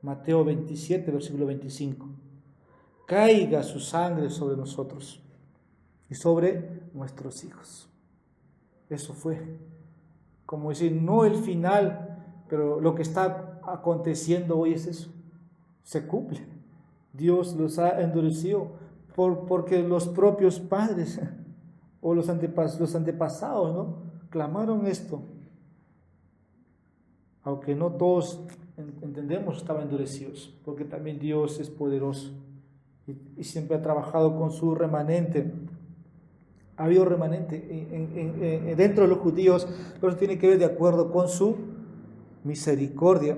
Mateo 27, versículo 25. Caiga su sangre sobre nosotros y sobre nuestros hijos. Eso fue, como decir, no el final, pero lo que está aconteciendo hoy es eso. Se cumple. Dios los ha endurecido porque los propios padres o los antepasados, ¿no? Clamaron esto. Aunque no todos entendemos, estaban endurecidos, porque también Dios es poderoso y siempre ha trabajado con su remanente. Ha habido remanente dentro de los judíos, pero tiene que ver de acuerdo con su misericordia.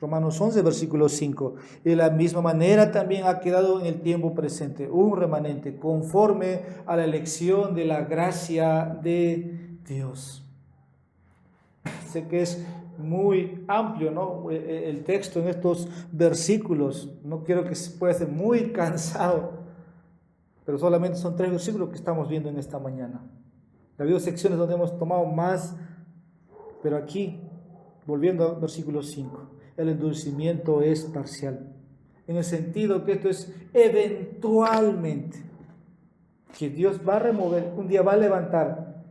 Romanos 11, versículo 5. De la misma manera también ha quedado en el tiempo presente un remanente conforme a la elección de la gracia de Dios. Sé que es muy amplio, ¿no? El texto en estos versículos. No quiero que se pueda ser muy cansado, pero solamente son 3 versículos que estamos viendo en esta mañana. Ha habido secciones donde hemos tomado más, pero aquí, volviendo al versículo 5, el endurecimiento es parcial, en el sentido que esto es eventualmente, que Dios va a remover, un día va a levantar,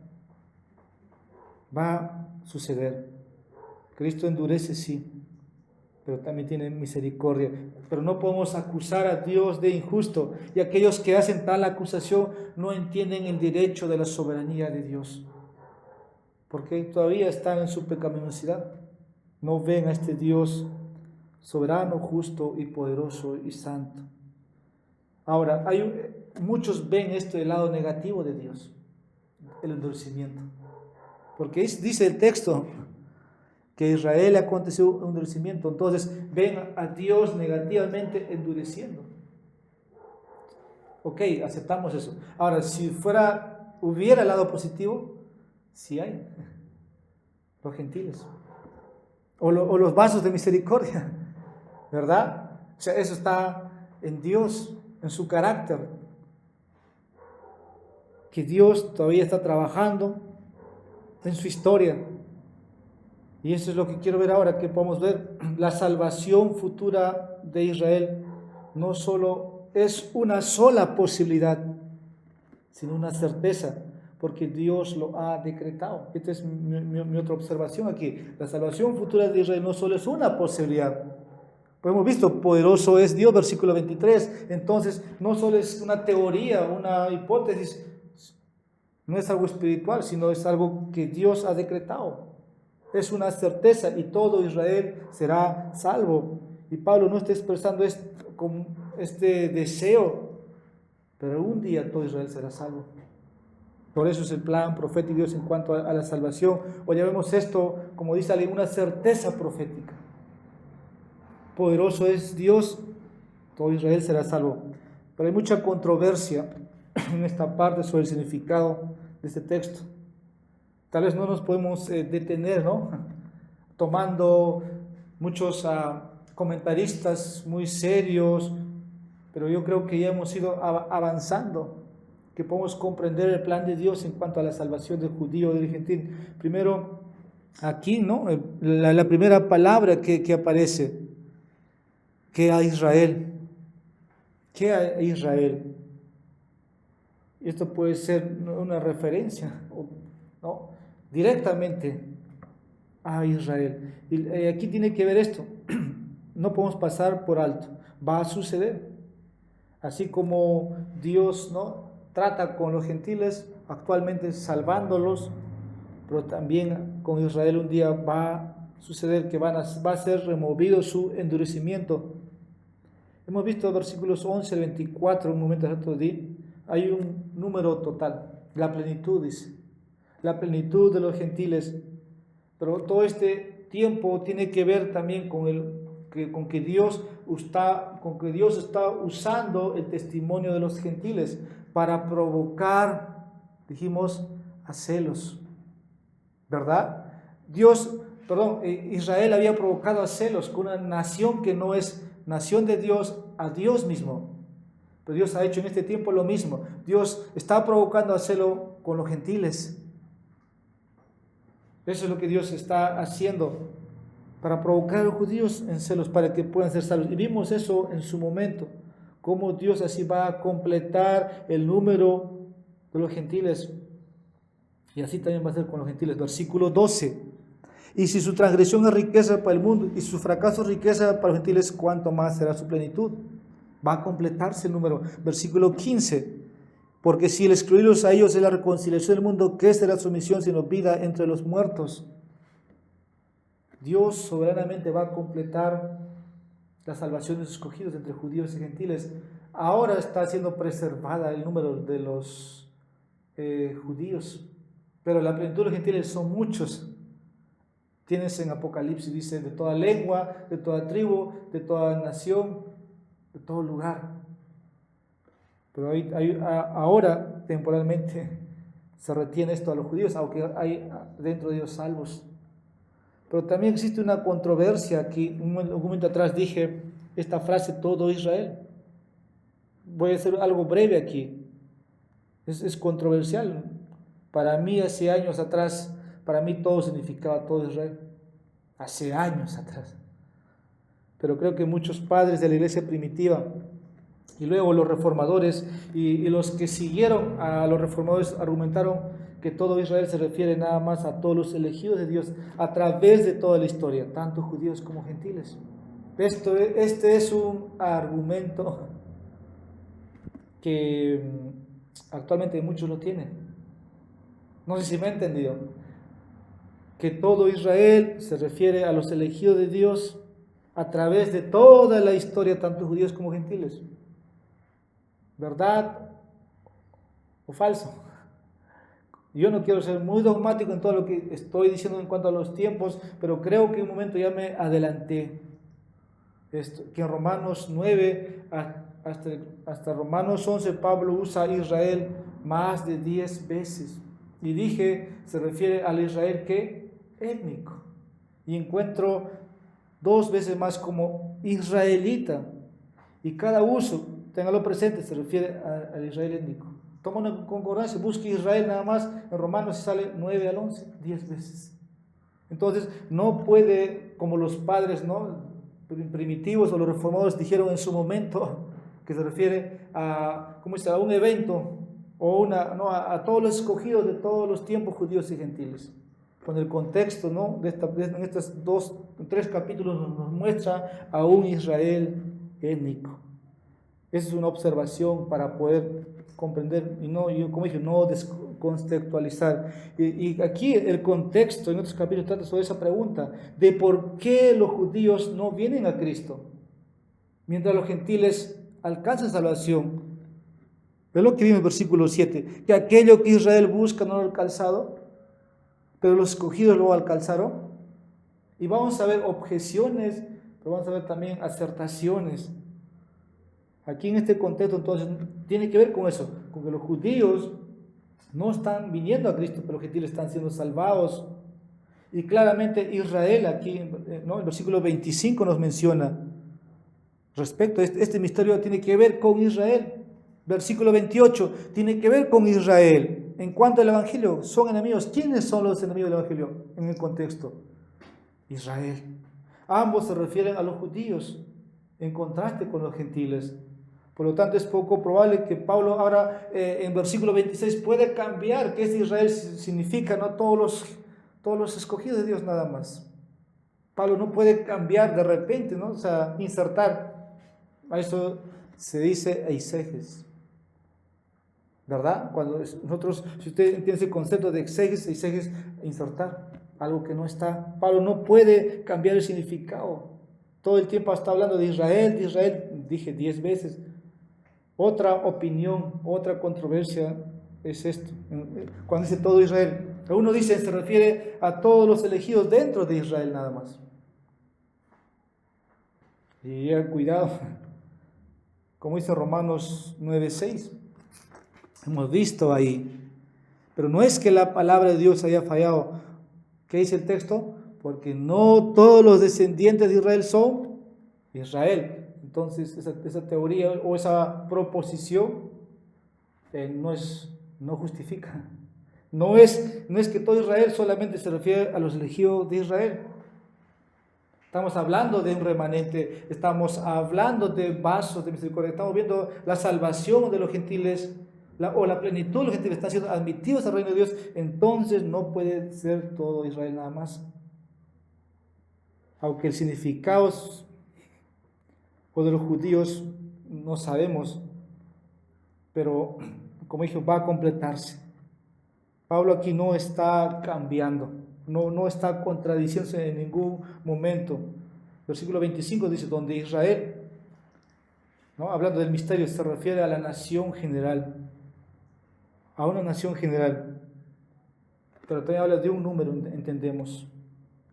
va a suceder. Cristo endurece, sí, pero también tiene misericordia. Pero no podemos acusar a Dios de injusto, y aquellos que hacen tal acusación no entienden el derecho de la soberanía de Dios, porque todavía están en su pecaminosidad. No ven a este Dios soberano, justo y poderoso y santo. Ahora, muchos ven esto del lado negativo de Dios, el endurecimiento. Porque dice el texto, que a Israel le aconteció un endurecimiento. Entonces ven a Dios negativamente endureciendo. Ok, aceptamos eso. Ahora, si hubiera el lado positivo, sí hay. Los gentiles. O los vasos de misericordia, ¿verdad? O sea, eso está en Dios, en su carácter. Que Dios todavía está trabajando en su historia. Y eso es lo que quiero ver ahora, que podemos ver la salvación futura de Israel. No solo es una sola posibilidad, sino una certeza, porque Dios lo ha decretado. Esta es mi otra observación aquí. La salvación futura de Israel no solo es una posibilidad. Pues hemos visto, poderoso es Dios, versículo 23. Entonces, no solo es una teoría, una hipótesis, no es algo espiritual, sino es algo que Dios ha decretado. Es una certeza y todo Israel será salvo. Y Pablo no está expresando con este deseo, pero un día todo Israel será salvo. Por eso es el plan profético de Dios en cuanto a la salvación. Hoy ya vemos esto, como dice alguien, una certeza profética. Poderoso es Dios, todo Israel será salvo. Pero hay mucha controversia en esta parte sobre el significado de este texto. Tal vez no nos podemos detener, ¿no? Tomando muchos comentaristas muy serios, pero yo creo que ya hemos ido avanzando, que podemos comprender el plan de Dios en cuanto a la salvación del judío y del gentil. Primero, aquí, ¿no? La primera palabra que aparece, que a Israel. ¿Qué a Israel? Esto puede ser una referencia, ¿no? Directamente a Israel. Y aquí tiene que ver esto. No podemos pasar por alto. Va a suceder. Así como Dios, ¿no?, trata con los gentiles, actualmente salvándolos, pero también con Israel un día va a suceder que va a ser removido su endurecimiento. Hemos visto versículos 11 al 24, un momento otro día. Hay un número total, la plenitud, dice. La plenitud de los gentiles. Pero todo este tiempo tiene que ver también con que Dios está usando el testimonio de los gentiles para provocar, dijimos, a celos, ¿verdad? Israel había provocado a celos con una nación que no es nación de Dios, a Dios mismo. Pero Dios ha hecho en este tiempo lo mismo. Dios está provocando a celo con los gentiles. Eso es lo que Dios está haciendo para provocar a los judíos en celos para que puedan ser salvos. Y vimos eso en su momento, cómo Dios así va a completar el número de los gentiles. Y así también va a ser con los gentiles. Versículo 12. Y si su transgresión es riqueza para el mundo y su fracaso es riqueza para los gentiles, ¿cuánto más será su plenitud? Va a completarse el número. Versículo 15. Porque si el excluirlos a ellos es la reconciliación del mundo, ¿qué será su misión sino vida entre los muertos? Dios soberanamente va a completar la salvación de sus escogidos entre judíos y gentiles. Ahora está siendo preservada el número de los judíos, pero la plenitud de los gentiles son muchos. Tienes en Apocalipsis, dice, de toda lengua, de toda tribu, de toda nación, de todo lugar. Pero ahora, temporalmente, se retiene esto a los judíos, aunque hay dentro de ellos salvos. Pero también existe una controversia aquí. Un momento atrás dije esta frase, todo Israel. Voy a hacer algo breve aquí. Es controversial. Para mí, hace años atrás, para mí todo significaba todo Israel. Hace años atrás. Pero creo que muchos padres de la iglesia primitiva y luego los reformadores y los que siguieron a los reformadores argumentaron que todo Israel se refiere nada más a todos los elegidos de Dios a través de toda la historia, tanto judíos como gentiles. Este es un argumento que actualmente muchos lo tienen. No sé si me han entendido. Que todo Israel se refiere a los elegidos de Dios a través de toda la historia, tanto judíos como gentiles. ¿Verdad o falso? Yo no quiero ser muy dogmático en todo lo que estoy diciendo en cuanto a los tiempos, pero creo que en un momento ya me adelanté. Que en Romanos 9 hasta Romanos 11 Pablo usa a Israel más de 10 veces. Y dije, se refiere al Israel que étnico. Y encuentro 2 veces más como israelita. Y cada uso, téngalo presente, se refiere al Israel étnico. Toma una concordancia, busque Israel nada más, en Romanos sale 9 al 11, 10 veces. Entonces, no puede, como los padres, ¿no?, primitivos o los reformadores dijeron en su momento, que se refiere a, ¿cómo dice?, a un evento o a todos los escogidos de todos los tiempos, judíos y gentiles. Con el contexto, ¿no?, en estos 3 capítulos nos muestra a un Israel étnico. Esa es una observación para poder comprender y no, como dije, no descontextualizar. Y aquí el contexto en otros capítulos trata sobre esa pregunta de por qué los judíos no vienen a Cristo, mientras los gentiles alcanzan salvación. ¿Ves lo que dice en el versículo 7? Que aquello que Israel busca no lo ha alcanzado, pero los escogidos lo alcanzaron. Y vamos a ver objeciones, pero vamos a ver también acertaciones. Aquí en este contexto entonces tiene que ver con eso, con que los judíos no están viniendo a Cristo, pero los gentiles están siendo salvados. Y claramente Israel aquí, ¿no?, el versículo 25 nos menciona respecto a este misterio, tiene que ver con Israel. Versículo 28 tiene que ver con Israel. En cuanto al Evangelio, son enemigos. ¿Quiénes son los enemigos del Evangelio en el contexto? Israel. Ambos se refieren a los judíos en contraste con los gentiles. Por lo tanto, es poco probable que Pablo ahora en versículo 26 pueda cambiar que este Israel significa no todos los escogidos de Dios nada más. Pablo no puede cambiar de repente, ¿no? O sea, insertar. A eso se dice eiseges, ¿verdad? Cuando nosotros, si usted entiende ese concepto de eiseges, insertar algo que no está. Pablo no puede cambiar el significado. Todo el tiempo está hablando de Israel, dije 10 veces. Otra opinión, otra controversia es esto. Cuando dice todo Israel, uno dice, se refiere a todos los elegidos dentro de Israel nada más. Y cuidado, como dice Romanos 9:6, hemos visto ahí. Pero no es que la palabra de Dios haya fallado. ¿Qué dice el texto? Porque no todos los descendientes de Israel son Israel. Entonces, esa teoría o esa proposición no justifica. No es que todo Israel solamente se refiere a los elegidos de Israel. Estamos hablando de un remanente, estamos hablando de vasos de misericordia, estamos viendo la salvación de los gentiles, la plenitud de los gentiles están siendo admitidos al reino de Dios. Entonces no puede ser todo Israel nada más. Aunque el significado de los judíos no sabemos, pero como dije, va a completarse. Pablo aquí no está cambiando, no está contradiciéndose en ningún momento. Versículo 25 dice, donde Israel, ¿no?, hablando del misterio, se refiere a la nación general, a una nación general, pero también habla de un número, entendemos,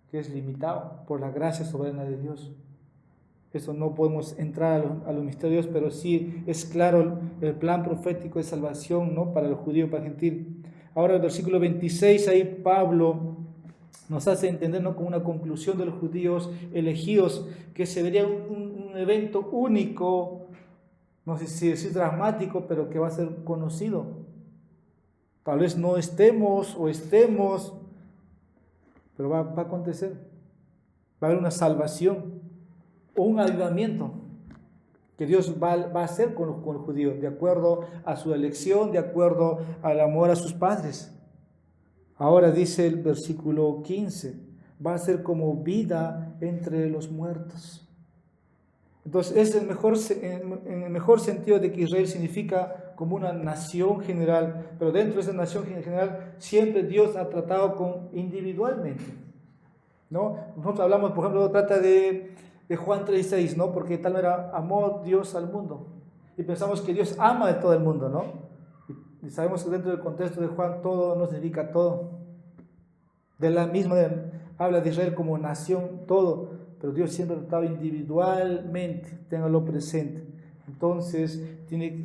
que es limitado por la gracia soberana de Dios. Eso no podemos entrar a los misterios, pero sí es claro el plan profético de salvación, ¿no?, para el judío y para el gentil. Ahora el versículo 26, ahí Pablo nos hace entender, ¿no?, como una conclusión de los judíos elegidos, que se vería un evento único, no sé si decir dramático, pero que va a ser conocido. Tal vez no estemos o estemos, pero va a acontecer. Va a haber una salvación o un avivamiento que Dios va a hacer con los judíos, de acuerdo a su elección, de acuerdo al amor a sus padres. Ahora dice el versículo 15, va a ser como vida entre los muertos. Entonces es en el mejor sentido de que Israel significa como una nación general, pero dentro de esa nación general siempre Dios ha tratado individualmente, ¿no? Nosotros hablamos, por ejemplo, trata de Juan 3:6, ¿no? Porque tal manera amó Dios al mundo. Y pensamos que Dios ama de todo el mundo, ¿no? Y sabemos que dentro del contexto de Juan todo no significa todo. De la misma habla de Israel como nación, todo, pero Dios siempre trataba individualmente, téngalo presente. Entonces,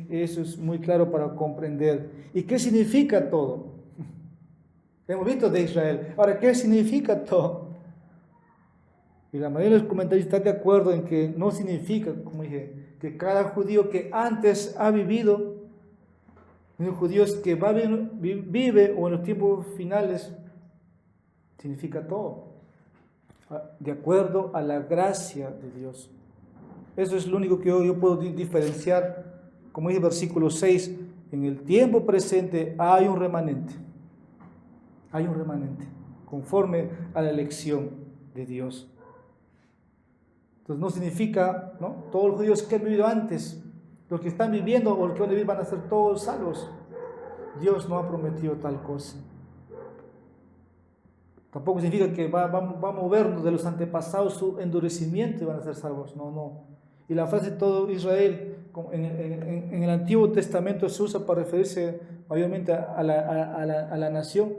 eso es muy claro para comprender. ¿Y qué significa todo? Hemos visto de Israel. Ahora, ¿qué significa todo? Y la mayoría de los comentarios están de acuerdo en que no significa, como dije, que cada judío que antes ha vivido, los judíos que vive o en los tiempos finales, significa todo, de acuerdo a la gracia de Dios. Eso es lo único que yo puedo diferenciar. Como dice el versículo 6, en el tiempo presente hay un remanente, conforme a la elección de Dios. Entonces no significa, ¿no?, todos los judíos que han vivido antes, los que están viviendo o los que van a vivir van a ser todos salvos. Dios no ha prometido tal cosa. Tampoco significa que va a movernos de los antepasados su endurecimiento y van a ser salvos. No. Y la frase todo Israel en el Antiguo Testamento se usa para referirse mayormente a la nación,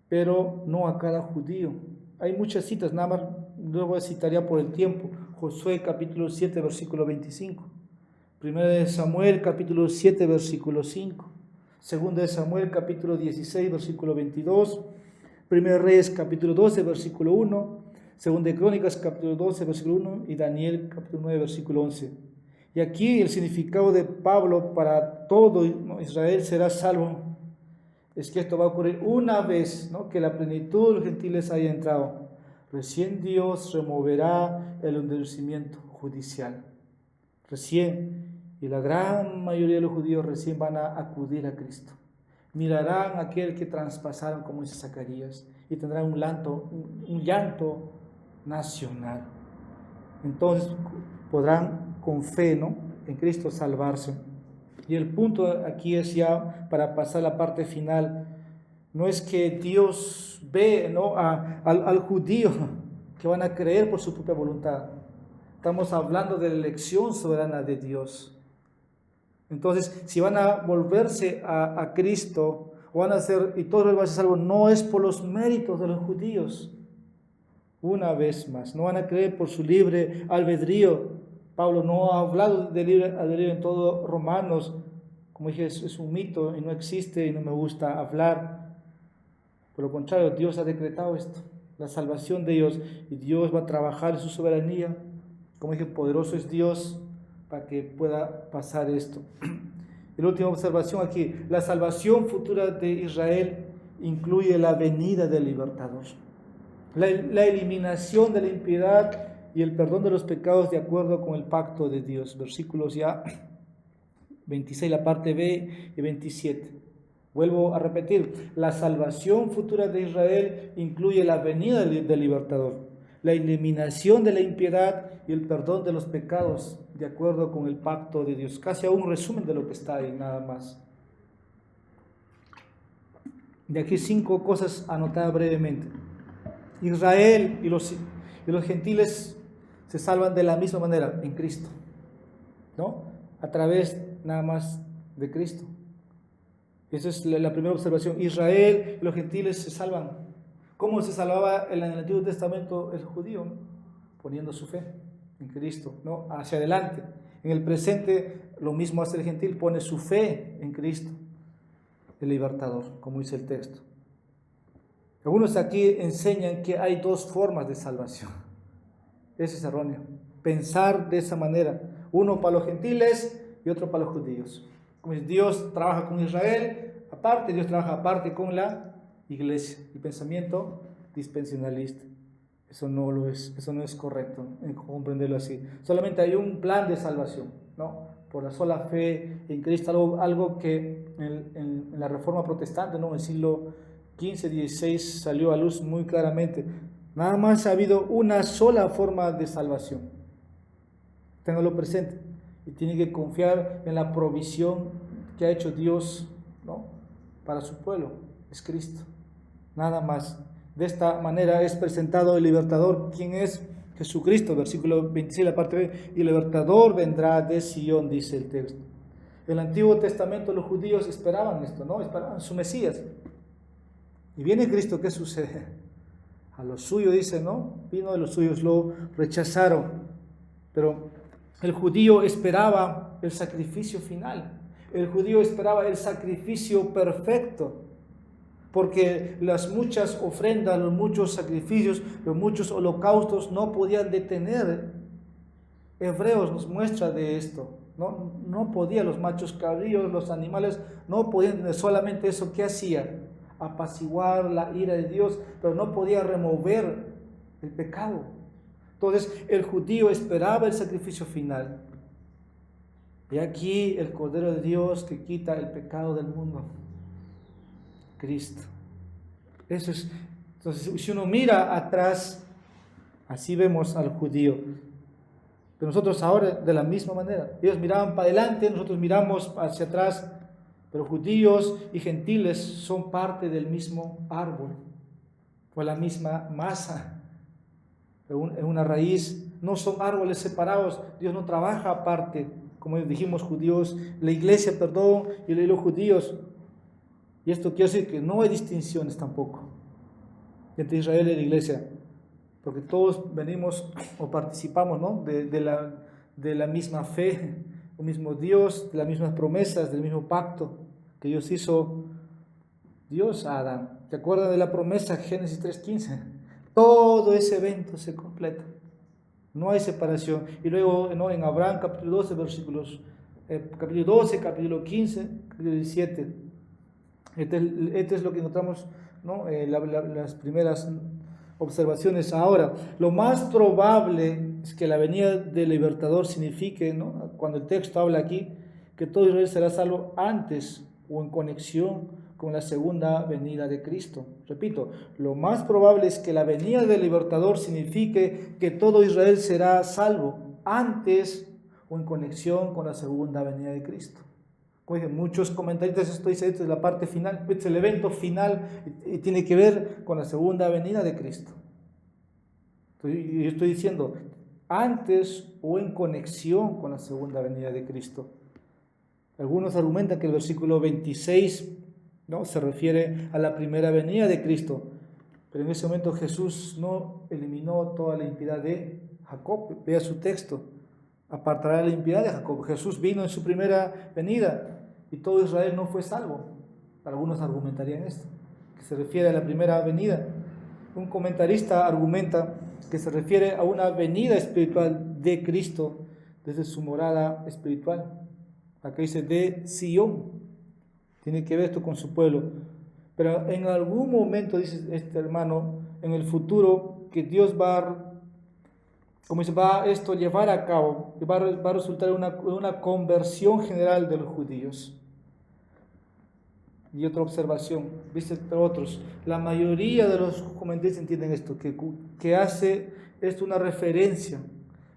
pero no a cada judío. Hay muchas citas, nada más luego citaría por el tiempo. Josué capítulo 7 versículo 25, 1 de Samuel capítulo 7 versículo 5, 2 de Samuel capítulo 16 versículo 22, 1 Reyes capítulo 12 versículo 1, 2 de Crónicas capítulo 12 versículo 1 y Daniel capítulo 9 versículo 11. Y aquí el significado de Pablo para todo Israel será salvo es que esto va a ocurrir una vez, ¿no?, que la plenitud de los gentiles haya entrado. Recién Dios removerá el endurecimiento judicial. Recién, y la gran mayoría de los judíos recién van a acudir a Cristo. Mirarán a aquel que traspasaron, como dice Zacarías, y tendrán un llanto nacional. Entonces podrán con fe, ¿no?, en Cristo salvarse. Y el punto aquí es ya, para pasar a la parte final, no es que Dios ve, ¿no?, al judío que van a creer por su propia voluntad. Estamos hablando de la elección soberana de Dios. Entonces, si van a volverse a Cristo, o van a ser, y todos van a ser salvos, no es por los méritos de los judíos. Una vez más, no van a creer por su libre albedrío. Pablo no ha hablado de libre albedrío en todo Romanos. Como dije, es un mito y no existe y no me gusta hablar. Por lo contrario, Dios ha decretado esto, la salvación de Dios, y Dios va a trabajar en su soberanía. Como dije, poderoso es Dios para que pueda pasar esto. Y la última observación aquí, la salvación futura de Israel incluye la venida del libertador, la eliminación de la impiedad y el perdón de los pecados de acuerdo con el pacto de Dios. Versículos ya 26, la parte B, y 27. Vuelvo a repetir, la salvación futura de Israel incluye la venida del libertador, la eliminación de la impiedad y el perdón de los pecados de acuerdo con el pacto de Dios. Casi a un resumen de lo que está ahí, nada más. De aquí 5 cosas anotadas brevemente. Israel y los gentiles se salvan de la misma manera en Cristo, ¿no? A través nada más de Cristo. Esa es la primera observación. Israel y los gentiles se salvan. ¿Cómo se salvaba en el Antiguo Testamento el judío? Poniendo su fe en Cristo, ¿no?, hacia adelante. En el presente lo mismo hace el gentil, pone su fe en Cristo, el libertador, como dice el texto. Algunos aquí enseñan que hay 2 formas de salvación. Eso es erróneo. Pensar de esa manera, uno para los gentiles y otro para los judíos. Como Dios trabaja con Israel aparte, Dios trabaja aparte con la iglesia. El pensamiento dispensacionalista, eso no es correcto comprenderlo así. Solamente hay un plan de salvación, ¿no?, por la sola fe en Cristo, algo que en la Reforma Protestante, ¿no?, en el siglo XV, XVI salió a luz muy claramente. Nada más ha habido una sola forma de salvación. Téngalo presente. Y tiene que confiar en la provisión que ha hecho Dios, ¿no?, para su pueblo. Es Cristo. Nada más. De esta manera es presentado el libertador. ¿Quién es? Jesucristo. Versículo 26, la parte B. Y el libertador vendrá de Sion, dice el texto. En el Antiguo Testamento los judíos esperaban esto, ¿no? Esperaban su Mesías. Y viene Cristo, ¿qué sucede? A los suyos, dice, ¿no? Vino de los suyos, lo rechazaron. Pero el judío esperaba el sacrificio final. El judío esperaba el sacrificio perfecto. Porque las muchas ofrendas, los muchos sacrificios, los muchos holocaustos no podían detener. Hebreos nos muestra de esto. No podía, los machos cabríos, los animales, no podían tener solamente eso. ¿Qué hacía? Apaciguar la ira de Dios, pero no podía remover el pecado. Entonces el judío esperaba el sacrificio final. Y aquí el Cordero de Dios que quita el pecado del mundo. Cristo. Eso es. Entonces, si uno mira atrás, así vemos al judío. Pero nosotros ahora de la misma manera. Ellos miraban para adelante, nosotros miramos hacia atrás. Pero judíos y gentiles son parte del mismo árbol, o la misma masa, en una raíz. No son árboles separados. Dios no trabaja aparte, como dijimos, judíos, la iglesia, y los judíos. Y esto quiere decir que no hay distinciones tampoco entre Israel y la iglesia, porque todos venimos o participamos, ¿no? de la misma fe, el mismo Dios, de las mismas promesas, del mismo pacto que Dios hizo Dios a Adán. ¿Te acuerdas de la promesa? Génesis 3:15. Todo ese evento se completa. No hay separación. Y luego, ¿no? En Abraham, capítulo 12, capítulo 12, capítulo 15, capítulo 17. Este es lo que encontramos, ¿no? Las primeras observaciones. Ahora, lo más probable es que la venida del libertador signifique, ¿no? Cuando el texto habla aquí, que todo Israel será salvo antes o en conexión con la segunda venida de Cristo. Repito, lo más probable es que la venida del libertador signifique que todo Israel será salvo antes o en conexión con la segunda venida de Cristo. Oye, muchos comentaristas, esto es la parte final, es el evento final y tiene que ver con la segunda venida de Cristo. Yo estoy diciendo, antes o en conexión con la segunda venida de Cristo. Algunos argumentan que el versículo 26, ¿no? Se refiere a la primera venida de Cristo, pero en ese momento Jesús no eliminó toda la impiedad de Jacob. Vea su texto. Apartará la impiedad de Jacob. Jesús vino en su primera venida y todo Israel no fue salvo. Algunos argumentarían esto, que se refiere a la primera venida. Un comentarista argumenta que se refiere a una venida espiritual de Cristo desde su morada espiritual. Acá dice de Sion. Tiene que ver esto con su pueblo. Pero en algún momento, dice este hermano, en el futuro, que Dios va a esto llevar a cabo, va a resultar en una conversión general de los judíos. Y otra observación, viste otros, la mayoría de los comentaristas entienden esto, que hace esto una referencia,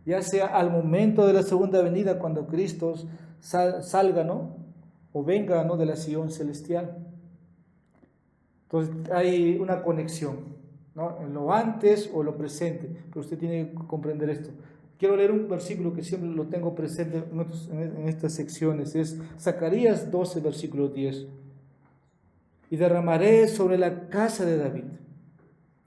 ya sea al momento de la segunda venida, cuando Cristo salga, ¿no? O venga, ¿no? De la Sion celestial. Entonces hay una conexión, ¿no? En lo antes o lo presente, pero usted tiene que comprender esto. Quiero leer un versículo que siempre lo tengo presente en estas secciones, es Zacarías 12, versículo 10. Y derramaré sobre la casa de David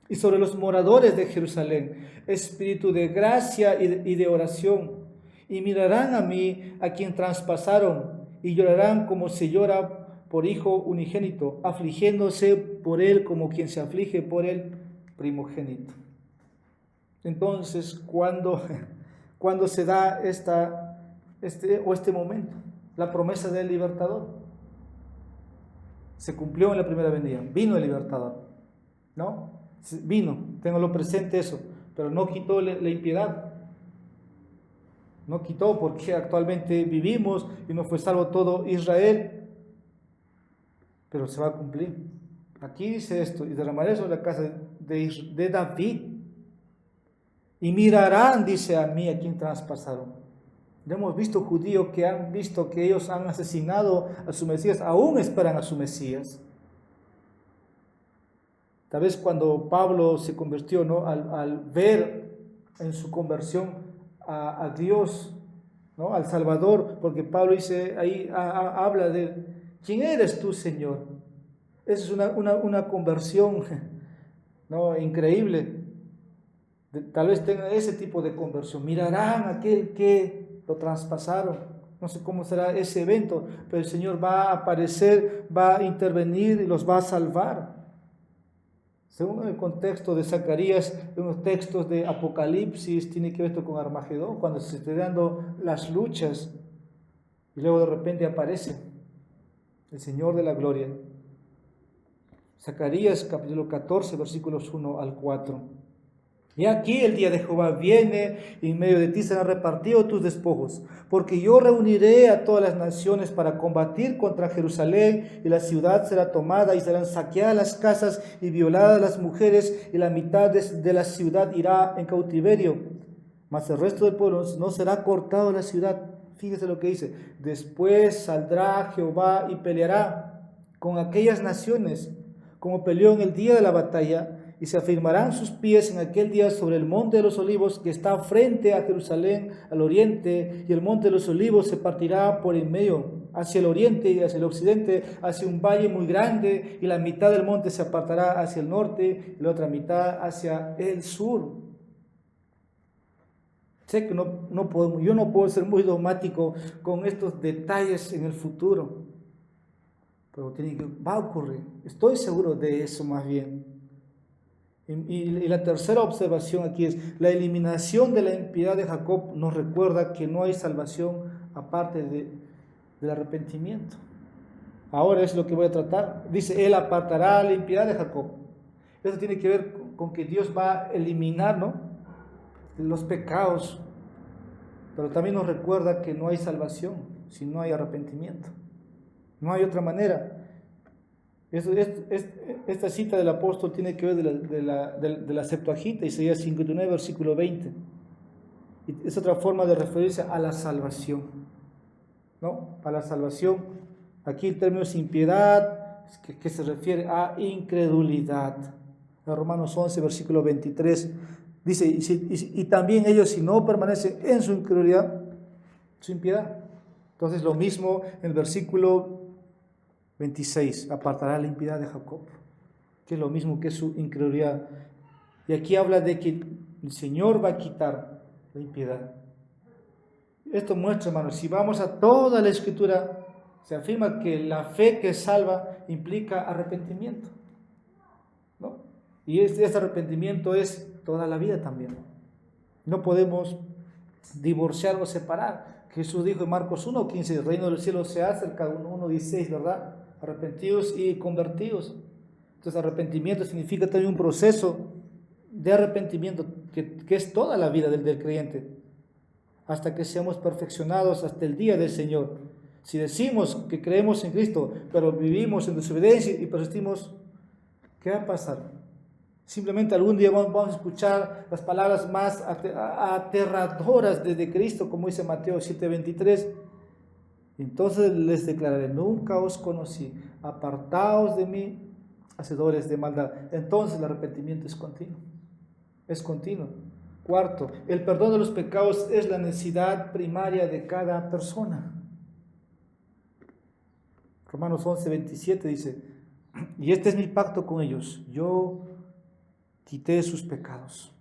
y sobre los moradores de Jerusalén espíritu de gracia y de oración, y mirarán a mí, a quien traspasaron, y llorarán como se llora por hijo unigénito, afligiéndose por él como quien se aflige por el primogénito. Entonces, cuando se da este momento, la promesa del libertador se cumplió en la primera venida, vino el libertador, ¿no? Vino, tenganlo presente eso, pero no quitó la impiedad, no quitó, porque actualmente vivimos y no fue salvo todo Israel, pero se va a cumplir. Aquí dice esto, y derramaré sobre la casa de David, y mirarán, dice, a mí, a quien traspasaron. Ya hemos visto judíos que han visto que ellos han asesinado a su Mesías, aún esperan a su Mesías. Tal vez cuando Pablo se convirtió, ¿no? Al ver en su conversión a Dios, ¿no? Al Salvador, porque Pablo dice, ahí habla de, ¿quién eres tú, Señor? Esa es una conversión, ¿no? Increíble. Tal vez tengan ese tipo de conversión. Mirarán a aquel que lo traspasaron. No sé cómo será ese evento, pero el Señor va a aparecer, va a intervenir y los va a salvar. Según el contexto de Zacarías, en los textos de Apocalipsis, tiene que ver esto con Armagedón, cuando se estén dando las luchas y luego de repente aparece el Señor de la gloria. Zacarías capítulo 14, versículos 1 al 4. Y aquí el día de Jehová viene, y en medio de ti serán repartidos tus despojos, porque yo reuniré a todas las naciones para combatir contra Jerusalén, y la ciudad será tomada, y serán saqueadas las casas, y violadas las mujeres, y la mitad de la ciudad irá en cautiverio, mas el resto del pueblo no será cortado de la ciudad. Fíjese lo que dice: después saldrá Jehová y peleará con aquellas naciones, como peleó en el día de la batalla, y se afirmarán sus pies en aquel día sobre el monte de los olivos que está frente a Jerusalén al oriente, y el monte de los olivos se partirá por en medio, hacia el oriente y hacia el occidente, hacia un valle muy grande, y la mitad del monte se apartará hacia el norte y la otra mitad hacia el sur. Sé que yo no puedo ser muy dogmático con estos detalles en el futuro, pero va a ocurrir. Estoy seguro de eso más bien. Y la tercera observación aquí es: la eliminación de la impiedad de Jacob nos recuerda que no hay salvación aparte del arrepentimiento. Ahora es lo que voy a tratar. Dice, Él apartará la impiedad de Jacob. Eso tiene que ver con que Dios va a eliminar, ¿no?, los pecados. Pero también nos recuerda que no hay salvación si no hay arrepentimiento. No hay otra manera. Esta cita del apóstol tiene que ver de la Septuaginta, Isaías 59, versículo 20. Y es otra forma de referirse a la salvación, ¿no? A la salvación. Aquí el término es impiedad, que se refiere a incredulidad. En Romanos 11, versículo 23, dice, y también ellos, si no permanecen en su incredulidad, su impiedad. Entonces lo mismo en el versículo 26, apartará la impiedad de Jacob, que es lo mismo que su incredulidad. Y aquí habla de que el Señor va a quitar la impiedad. Esto muestra, hermanos, si vamos a toda la Escritura, se afirma que la fe que salva implica arrepentimiento, ¿no? Y este arrepentimiento es toda la vida también. No podemos divorciar o separar. Jesús dijo en Marcos 1:15, el reino del cielo se acerca, 1:16, ¿verdad? Arrepentidos y convertidos. Entonces arrepentimiento significa también un proceso de arrepentimiento que es toda la vida del creyente, hasta que seamos perfeccionados hasta el día del Señor. Si decimos que creemos en Cristo, pero vivimos en desobediencia y persistimos, ¿qué va a pasar? Simplemente algún día vamos a escuchar las palabras más aterradoras de Cristo, como dice Mateo 7:23. Entonces les declararé, nunca os conocí, apartaos de mí, hacedores de maldad. Entonces el arrepentimiento es continuo, es continuo. Cuarto, el perdón de los pecados es la necesidad primaria de cada persona. Romanos 11:27 dice, y este es mi pacto con ellos, yo quité sus pecados.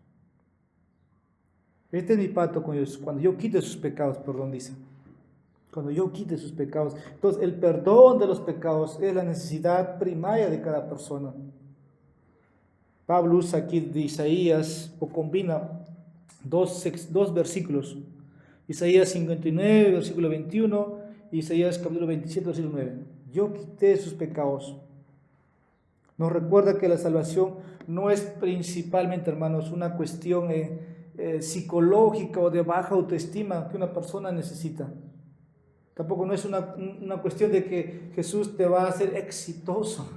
Este es mi pacto con ellos, cuando yo quite sus pecados, dice. Cuando yo quite sus pecados. Entonces, el perdón de los pecados es la necesidad primaria de cada persona. Pablo usa aquí de Isaías, o combina dos versículos. Isaías 59, versículo 21, y Isaías capítulo 27, versículo 9. Yo quité sus pecados. Nos recuerda que la salvación no es principalmente, hermanos, una cuestión psicológica o de baja autoestima que una persona necesita. Tampoco no es una cuestión de que Jesús te va a hacer exitoso.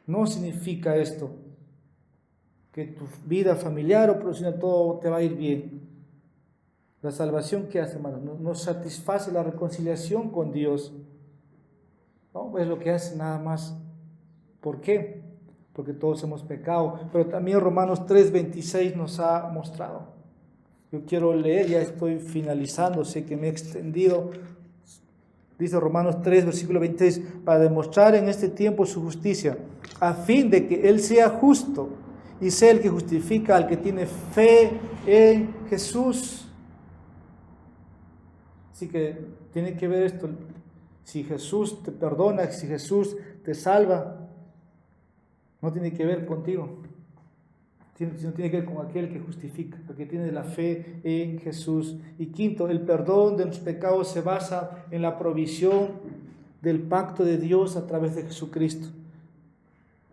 No significa esto, que tu vida familiar o profesional todo te va a ir bien. La salvación, ¿qué hace, hermano? Nos satisface la reconciliación con Dios. No, es lo que hace nada más. ¿Por qué? Porque todos hemos pecado. Pero también Romanos 3:26 nos ha mostrado Yo quiero leer, ya estoy finalizando, sé que me he extendido. Dice Romanos 3, versículo 26, para demostrar en este tiempo su justicia, a fin de que Él sea justo y sea el que justifica al que tiene fe en Jesús. Así que tiene que ver esto. Si Jesús te perdona, si Jesús te salva, no tiene que ver contigo, sino tiene que ver con aquel que justifica, el que tiene la fe en Jesús. Y quinto, el perdón de nuestros pecados se basa en la provisión del pacto de Dios a través de Jesucristo.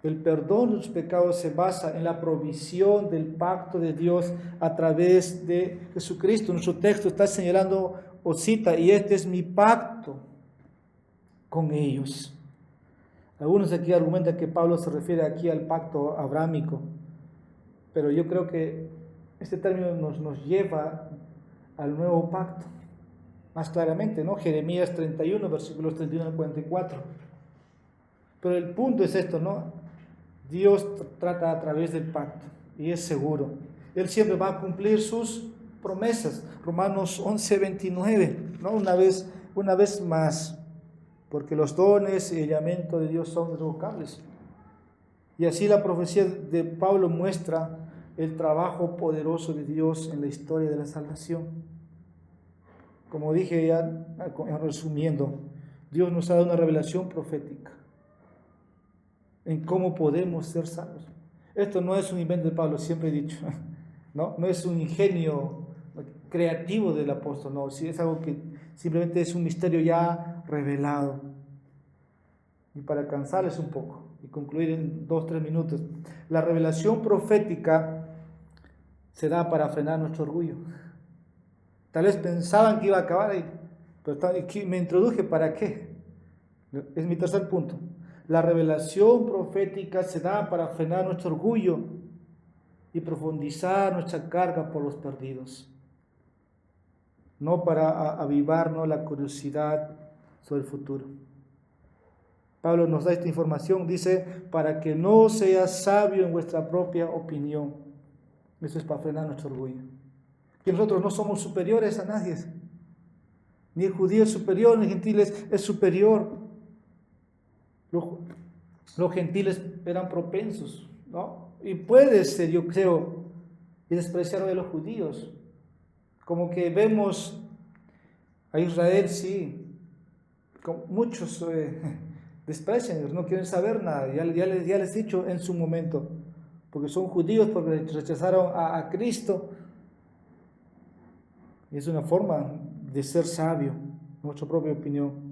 El perdón de los pecados se basa en la provisión del pacto de Dios a través de Jesucristo. Nuestro texto está señalando o cita, y este es mi pacto con ellos. Algunos aquí argumentan que Pablo se refiere aquí al pacto abrámico, pero yo creo que este término nos lleva al nuevo pacto, más claramente, ¿no? Jeremías 31, versículos 31 al 44. Pero el punto es esto, ¿no? Dios trata a través del pacto y es seguro. Él siempre va a cumplir sus promesas. Romanos 11, 29, ¿no? Una vez más, porque los dones y el llamamiento de Dios son irrevocables. Y así la profecía de Pablo muestra el trabajo poderoso de Dios en la historia de la salvación. Como dije ya, resumiendo, Dios nos ha dado una revelación profética en cómo podemos ser salvos. Esto no es un invento de Pablo, siempre he dicho, no es un ingenio creativo del apóstol, no, es algo que simplemente es un misterio ya revelado. Y para cansarles un poco y concluir en 2-3 minutos, la revelación profética se da para frenar nuestro orgullo. Tal vez pensaban que iba a acabar ahí, pero me introduje ¿para qué? Es mi tercer punto. La revelación profética se da para frenar nuestro orgullo y profundizar nuestra carga por los perdidos, no para avivarnos la curiosidad sobre el futuro. Pablo nos da esta información, dice, para que no seas sabio en vuestra propia opinión. Eso es para frenar nuestro orgullo. Que nosotros no somos superiores a nadie. Ni el judío es superior, ni el gentil es superior. Los gentiles eran propensos, ¿no? Y puede ser, yo creo, y despreciar a los judíos. Como que vemos a Israel, sí, muchos desprecian, no quieren saber nada. Ya les he dicho en su momento, porque son judíos, porque rechazaron a Cristo. Es una forma de ser sabio, nuestra propia opinión.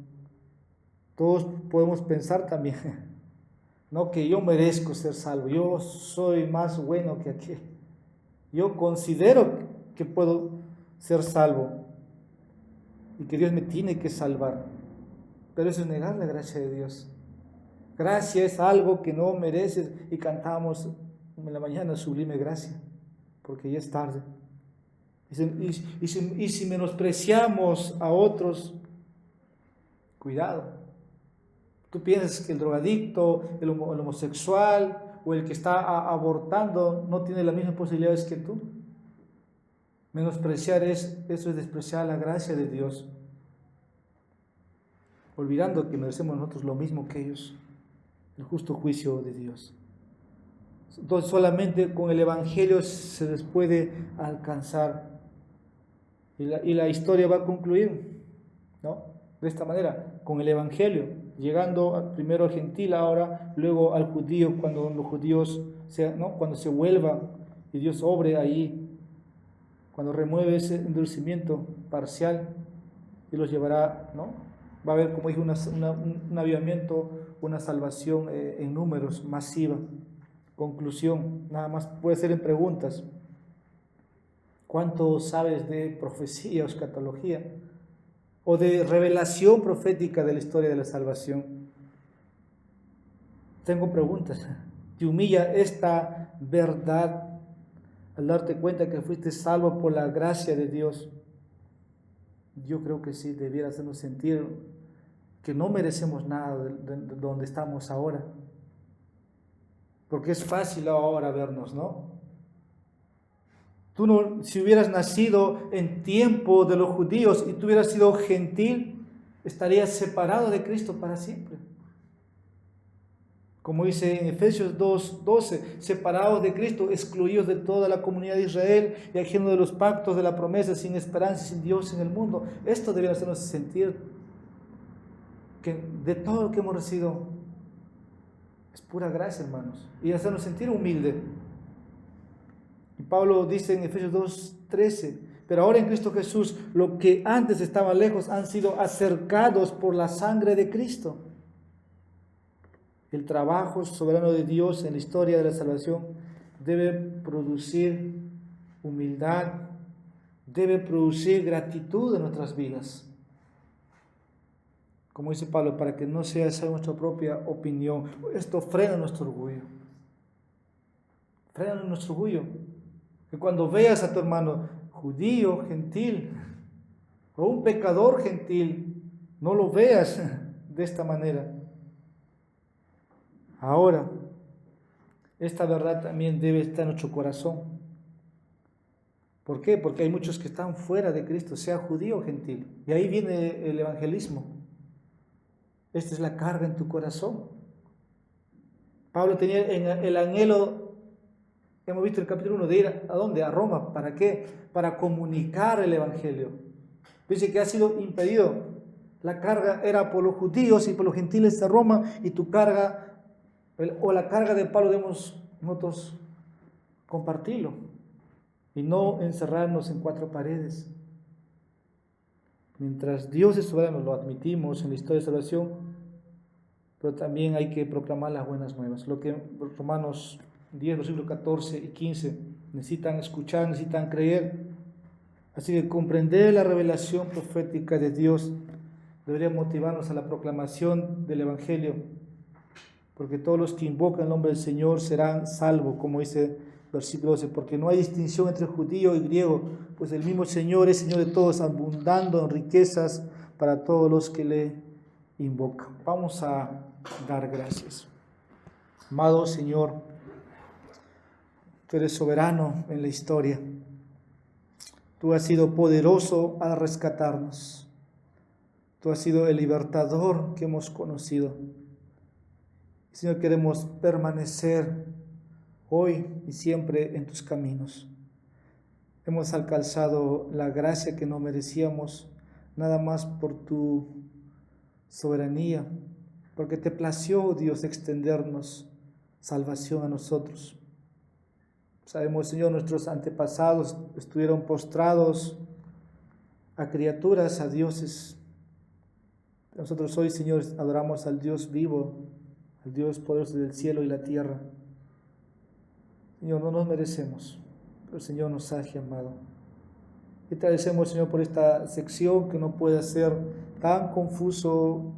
Todos podemos pensar también, no que yo merezco ser salvo, yo soy más bueno que aquel, yo considero que puedo ser salvo y que Dios me tiene que salvar, pero eso es negar la gracia de Dios. Gracia es algo que no mereces, y cantamos en la mañana sublime gracia, porque ya es tarde. Y si menospreciamos a otros, cuidado. Tú piensas que el drogadicto, el homosexual o el que está abortando no tiene las mismas posibilidades que tú. Menospreciar eso es despreciar la gracia de Dios, olvidando que merecemos nosotros lo mismo que ellos, el justo juicio de Dios. Entonces solamente con el Evangelio se les puede alcanzar, y la historia va a concluir, ¿no? De esta manera, con el Evangelio, llegando primero al gentil, ahora luego al judío, cuando los judíos cuando se vuelvan y Dios obre ahí, cuando remueve ese endurecimiento parcial y los llevará, ¿no? Va a haber, como dije, un avivamiento, una salvación en números, masiva. Conclusión, nada más puede ser en preguntas. ¿Cuánto sabes de profecía o escatología? O de revelación profética de la historia de la salvación. Tengo preguntas. ¿Te humilla esta verdad al darte cuenta que fuiste salvo por la gracia de Dios? Yo creo que sí, debiera hacernos sentir que no merecemos nada de donde estamos ahora. Porque es fácil ahora vernos, ¿no? Tú no, si hubieras nacido en tiempo de los judíos y tú hubieras sido gentil, estarías separado de Cristo para siempre. Como dice en Efesios 2:12, separados de Cristo, excluidos de toda la comunidad de Israel y ajenos de los pactos de la promesa, sin esperanza y sin Dios en el mundo. Esto debe hacernos sentir que de todo lo que hemos recibido es pura gracia, hermanos, y hacernos sentir humildes. Y Pablo dice en Efesios 2:13, pero ahora en Cristo Jesús, lo que antes estaba lejos han sido acercados por la sangre de Cristo. El trabajo soberano de Dios en la historia de la salvación debe producir humildad, debe producir gratitud en nuestras vidas. Como dice Pablo, para que no sea esa nuestra propia opinión. Esto frena nuestro orgullo. Frena nuestro orgullo. Que cuando veas a tu hermano judío, gentil, o un pecador gentil, no lo veas de esta manera. Ahora, esta verdad también debe estar en nuestro corazón. ¿Por qué? Porque hay muchos que están fuera de Cristo, sea judío o gentil. Y ahí viene el evangelismo. Esta es la carga en tu corazón. Pablo tenía el anhelo, hemos visto en el capítulo 1, de ir ¿a dónde? A Roma. ¿Para qué? Para comunicar el evangelio. Dice que ha sido impedido. La carga era por los judíos y por los gentiles de Roma, y tu carga o la carga de Pablo debemos nosotros compartirlo y no encerrarnos en cuatro paredes. Mientras Dios es soberano, lo admitimos en la historia de salvación, pero también hay que proclamar las buenas nuevas. Lo que Romanos 10, versículos 14 y 15 necesitan escuchar, necesitan creer. Así que comprender la revelación profética de Dios debería motivarnos a la proclamación del Evangelio, porque todos los que invocan el nombre del Señor serán salvos, como dice versículo 12, porque no hay distinción entre judío y griego, pues el mismo Señor es Señor de todos, abundando en riquezas para todos los que le invocan. Vamos a dar gracias. Amado Señor, tú eres soberano en la historia. Tú has sido poderoso al rescatarnos. Tú has sido el libertador que hemos conocido. Señor, queremos permanecer hoy y siempre en tus caminos. Hemos alcanzado la gracia que no merecíamos, nada más por tu soberanía, porque te plació, Dios, extendernos salvación a nosotros. Sabemos, Señor, nuestros antepasados estuvieron postrados a criaturas, a dioses. Nosotros hoy, Señor, adoramos al Dios vivo, al Dios poderoso del cielo y la tierra. Señor, no nos merecemos, pero el Señor nos ha llamado. Y te agradecemos, Señor, por esta sección que no puede ser tan confuso,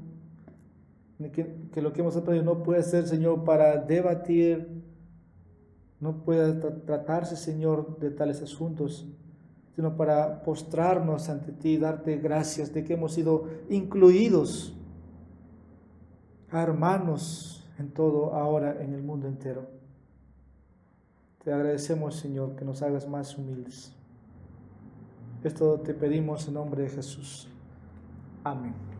que lo que hemos aprendido no puede ser, Señor, para debatir, no puede tratarse, Señor, de tales asuntos, sino para postrarnos ante ti, darte gracias de que hemos sido incluidos a hermanos en todo ahora en el mundo entero. Te agradecemos, Señor, que nos hagas más humildes. Esto te pedimos en nombre de Jesús. Amén.